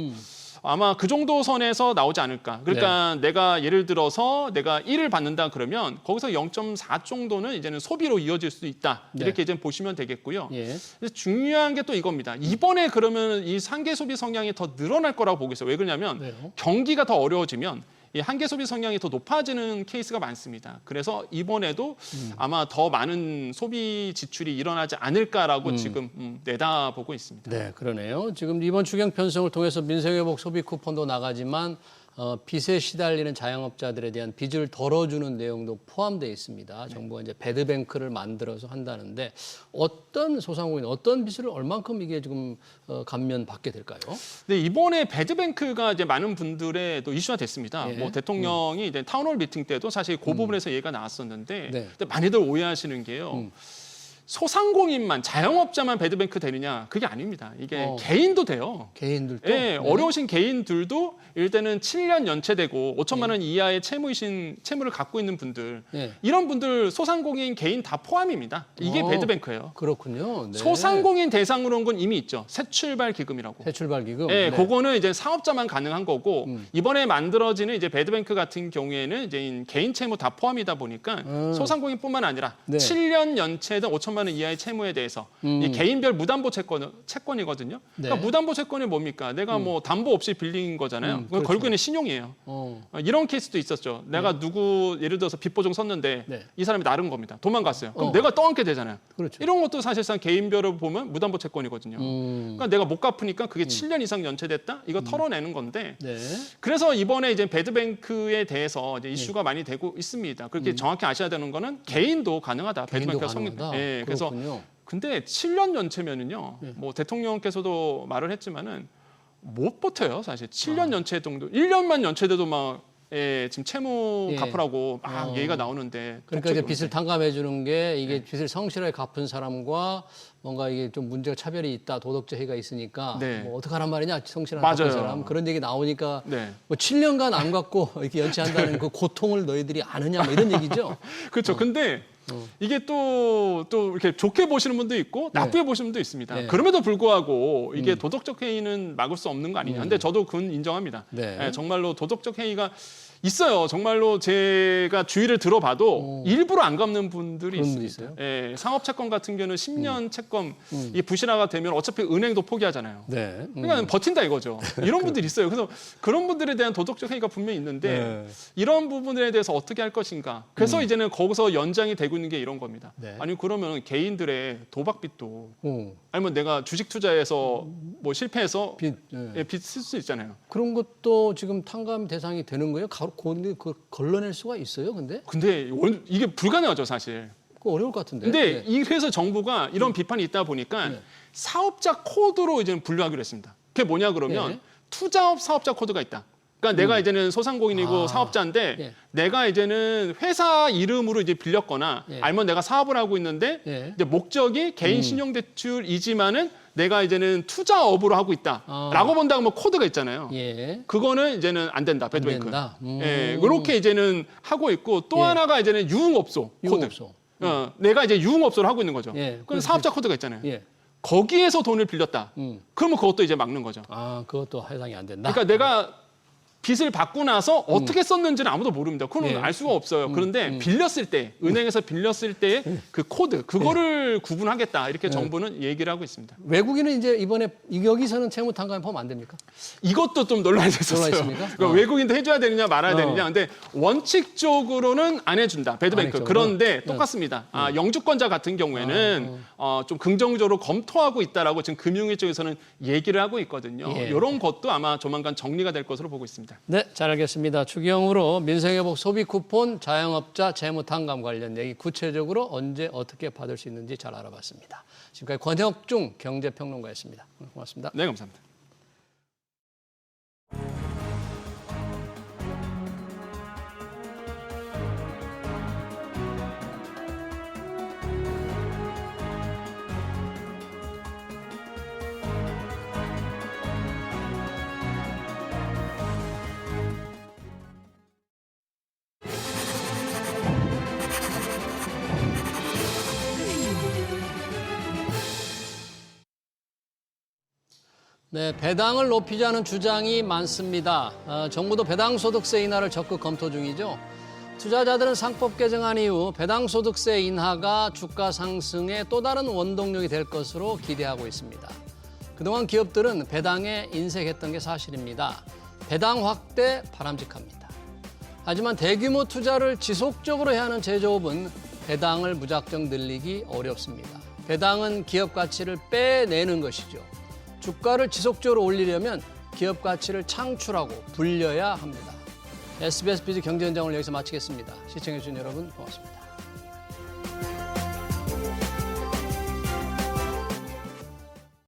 Speaker 4: 아마 그 정도 선에서 나오지 않을까. 그러니까 내가 예를 들어서 내가 1을 받는다 그러면 거기서 0.4 정도는 이제는 소비로 이어질 수 있다. 이렇게 이제 보시면 되겠고요.
Speaker 1: 예.
Speaker 4: 중요한 게 또 이겁니다. 이번에 그러면 이 상계 소비 성향이 더 늘어날 거라고 보고 있어요. 왜 그러냐면
Speaker 1: 왜요?
Speaker 4: 경기가 더 어려워지면 이 한계 소비 성향이 더 높아지는 케이스가 많습니다. 그래서 이번에도 아마 더 많은 소비 지출이 일어나지 않을까라고 지금 내다보고 있습니다.
Speaker 1: 네, 그러네요. 지금 이번 추경 편성을 통해서 민생회복 소비 쿠폰도 나가지만 빚에 시달리는 자영업자들에 대한 빚을 덜어주는 내용도 포함되어 있습니다. 정부가 이제 배드뱅크를 만들어서 한다는데 어떤 소상공인, 어떤 빚을 얼만큼 이게 지금 감면받게 될까요?
Speaker 4: 네, 이번에 배드뱅크가 이제 많은 분들의 또 이슈가 됐습니다.
Speaker 1: 예.
Speaker 4: 뭐 대통령이 이제 타운홀 미팅 때도 사실 그 부분에서 얘기가 나왔었는데
Speaker 1: 네.
Speaker 4: 근데 많이들 오해하시는 게요. 소상공인만 자영업자만 배드뱅크 되느냐 그게 아닙니다. 이게
Speaker 1: 어.
Speaker 4: 개인도 돼요.
Speaker 1: 개인들도.
Speaker 4: 예,
Speaker 1: 네.
Speaker 4: 어려우신 개인들도 일단은 7년 연체되고 5천만 원 이하의 채무를 갖고 있는 분들
Speaker 1: 네.
Speaker 4: 이런 분들 소상공인 개인 다 포함입니다. 이게
Speaker 1: 어,
Speaker 4: 배드뱅크예요.
Speaker 1: 그렇군요. 네.
Speaker 4: 소상공인 대상으로 온 건 이미 있죠. 새출발 기금이라고.
Speaker 1: 새출발 기금.
Speaker 4: 예,
Speaker 1: 네.
Speaker 4: 그거는 이제 사업자만 가능한 거고 이번에 만들어지는 이제 배드뱅크 같은 경우에는 이제 개인 채무 다 포함이다 보니까 소상공인뿐만 아니라
Speaker 1: 네.
Speaker 4: 7년 연체든 5천만 원 이하의 채무에 대해서 이 개인별 무담보 채권이거든요. 그러니까
Speaker 1: 네.
Speaker 4: 무담보 채권이 뭡니까? 내가 뭐 담보 없이 빌린 거잖아요. 그건
Speaker 1: 그렇죠.
Speaker 4: 결국에는 신용이에요. 이런 케이스도 있었죠. 내가 누구 예를 들어서 빚보증 섰는데
Speaker 1: 네.
Speaker 4: 이 사람이 나른 겁니다. 도망갔어요. 그럼 내가 떠안게 되잖아요.
Speaker 1: 그렇죠.
Speaker 4: 이런 것도 사실상 개인별로 보면 무담보 채권이거든요. 그러니까 내가 못 갚으니까 그게 7년 이상 연체됐다? 이거 털어내는 건데
Speaker 1: 네.
Speaker 4: 그래서 이번에 이제 배드뱅크에 대해서 이제 이슈가 많이 되고 있습니다. 그렇게 정확히 아셔야 되는 거는 개인도 가능하다.
Speaker 1: 개인도
Speaker 4: 배드뱅크가
Speaker 1: 가능하다.
Speaker 4: 예, 그래서
Speaker 1: 그렇군요.
Speaker 4: 근데 7년 연체면은요. 뭐 대통령께서도 말을 했지만은 못 버텨요. 사실 7년 연체 정도. 1년만 연체돼도 막 예, 지금 채무
Speaker 1: 예.
Speaker 4: 갚으라고 막 얘기가 나오는데
Speaker 1: 그러니까 이제
Speaker 4: 법적으로
Speaker 1: 빚을 탕감해 주는 게 이게
Speaker 4: 네.
Speaker 1: 빚을 성실하게 갚은 사람과 뭔가 이게 좀 문제가 차별이 있다, 도덕적 해이가 있으니까
Speaker 4: 네.
Speaker 1: 뭐 어떡하란 말이냐, 성실한
Speaker 4: 맞아요.
Speaker 1: 갚은 사람 그런 얘기 나오니까
Speaker 4: 네.
Speaker 1: 뭐 7년간 안 갚고 이렇게 연체한다는 그 고통을 너희들이 아느냐, 뭐 이런 얘기죠.
Speaker 4: 그렇죠. 근데 이게 또 이렇게 좋게 보시는 분도 있고 나쁘게 보시는 분도 있습니다.
Speaker 1: 네.
Speaker 4: 그럼에도 불구하고 이게 도덕적 해이는 막을 수 없는 거 아니냐. 근데 저도 그건 인정합니다.
Speaker 1: 네.
Speaker 4: 예, 정말로 도덕적 해이가 있어요. 정말로 제가 주의를 들어봐도 일부러 안 갚는 분들이
Speaker 1: 그런 분이
Speaker 4: 있습니다.
Speaker 1: 있어요?
Speaker 4: 예, 상업 채권 같은 경우는 10년 채권 이 부실화가 되면 어차피 은행도 포기하잖아요.
Speaker 1: 네.
Speaker 4: 그러니까 버틴다 이거죠. 이런 분들이 있어요. 그래서 그런 분들에 대한 도덕적 해이가 분명히 있는데
Speaker 1: 네.
Speaker 4: 이런 부분에 대해서 어떻게 할 것인가. 그래서 이제는 거기서 연장이 되고 있는 게 이런 겁니다.
Speaker 1: 네.
Speaker 4: 아니 그러면 개인들의 도박빚도
Speaker 1: 어,
Speaker 4: 아니면 내가 주식 투자해서 뭐 실패해서
Speaker 1: 빚, 네.
Speaker 4: 빚 쓸 수 있잖아요.
Speaker 1: 그런 것도 지금 탕감 대상이 되는 거예요? 그 걸러낼 수가 있어요? 근데
Speaker 4: 근데 이게 불가능하죠 사실.
Speaker 1: 그거 어려울 것 같은데.
Speaker 4: 근데
Speaker 1: 네.
Speaker 4: 그래서 정부가 이런 비판이 있다 보니까
Speaker 1: 네.
Speaker 4: 사업자 코드로 이제는 분류하기로 했습니다. 그게 뭐냐 그러면
Speaker 1: 네.
Speaker 4: 투자업 사업자 코드가 있다. 그러니까 내가 이제는 소상공인이고
Speaker 1: 아.
Speaker 4: 사업자인데
Speaker 1: 예.
Speaker 4: 내가 이제는 회사 이름으로 이제 빌렸거나
Speaker 1: 예.
Speaker 4: 아니면 내가 사업을 하고 있는데
Speaker 1: 예.
Speaker 4: 이제 목적이 개인 신용대출이지만은 내가 이제는 투자업으로 하고 있다라고 본다고 뭐 코드가 있잖아요.
Speaker 1: 예.
Speaker 4: 그거는 이제는 안 된다. 배드뱅크.
Speaker 1: 된다.
Speaker 4: 예, 그렇게 이제는 하고 있고 또
Speaker 1: 예.
Speaker 4: 하나가 이제는 유흥업소 코드.
Speaker 1: 유흥업소.
Speaker 4: 내가 이제 유흥업소를 하고 있는 거죠.
Speaker 1: 예.
Speaker 4: 그럼 사업자 코드가 있잖아요.
Speaker 1: 예.
Speaker 4: 거기에서 돈을 빌렸다.
Speaker 1: 음.
Speaker 4: 그러면 그것도 이제 막는 거죠.
Speaker 1: 아, 그것도 해당이 안 된다.
Speaker 4: 그러니까 내가 빚을 받고 나서 어떻게 썼는지는 아무도 모릅니다. 그건
Speaker 1: 예.
Speaker 4: 알 수가 없어요. 그런데 빌렸을 때, 은행에서 빌렸을 때의 그 코드, 그거를 구분하겠다. 이렇게 정부는 얘기를 하고 있습니다.
Speaker 1: 외국인은 이제 이번에 여기서는 채무 탕감에 포함 안 됩니까?
Speaker 4: 이것도 좀 논란이 됐었어요.
Speaker 1: 논란이 있습니까?
Speaker 4: 그러니까 외국인도 해줘야 되느냐 말아야 되느냐. 근데 원칙적으로는 안 해준다. 배드뱅크.
Speaker 1: 원칙적으로?
Speaker 4: 그런데 똑같습니다. 영주권자 같은 경우에는 좀 긍정적으로 검토하고 있다라고 지금 금융위 쪽에서는 얘기를 하고 있거든요.
Speaker 1: 예.
Speaker 4: 이런 것도 아마 조만간 정리가 될 것으로 보고 있습니다.
Speaker 1: 네, 잘 알겠습니다. 추경으로 민생회복 소비 쿠폰 자영업자 채무 탕감 관련 얘기 구체적으로 언제 어떻게 받을 수 있는지 잘 알아봤습니다. 지금까지 권혁중 경제평론가였습니다. 고맙습니다.
Speaker 4: 네, 감사합니다.
Speaker 1: 네, 배당을 높이자는 주장이 많습니다. 정부도 배당소득세 인하를 적극 검토 중이죠. 투자자들은 상법 개정안 이후 배당소득세 인하가 주가 상승의 또 다른 원동력이 될 것으로 기대하고 있습니다. 그동안 기업들은 배당에 인색했던 게 사실입니다. 배당 확대 바람직합니다. 하지만 대규모 투자를 지속적으로 해야 하는 제조업은 배당을 무작정 늘리기 어렵습니다. 배당은 기업 가치를 빼내는 것이죠. 주가를 지속적으로 올리려면 기업 가치를 창출하고 불려야 합니다. SBS 비즈 경제 현장을 여기서 마치겠습니다. 시청해주신 여러분 고맙습니다.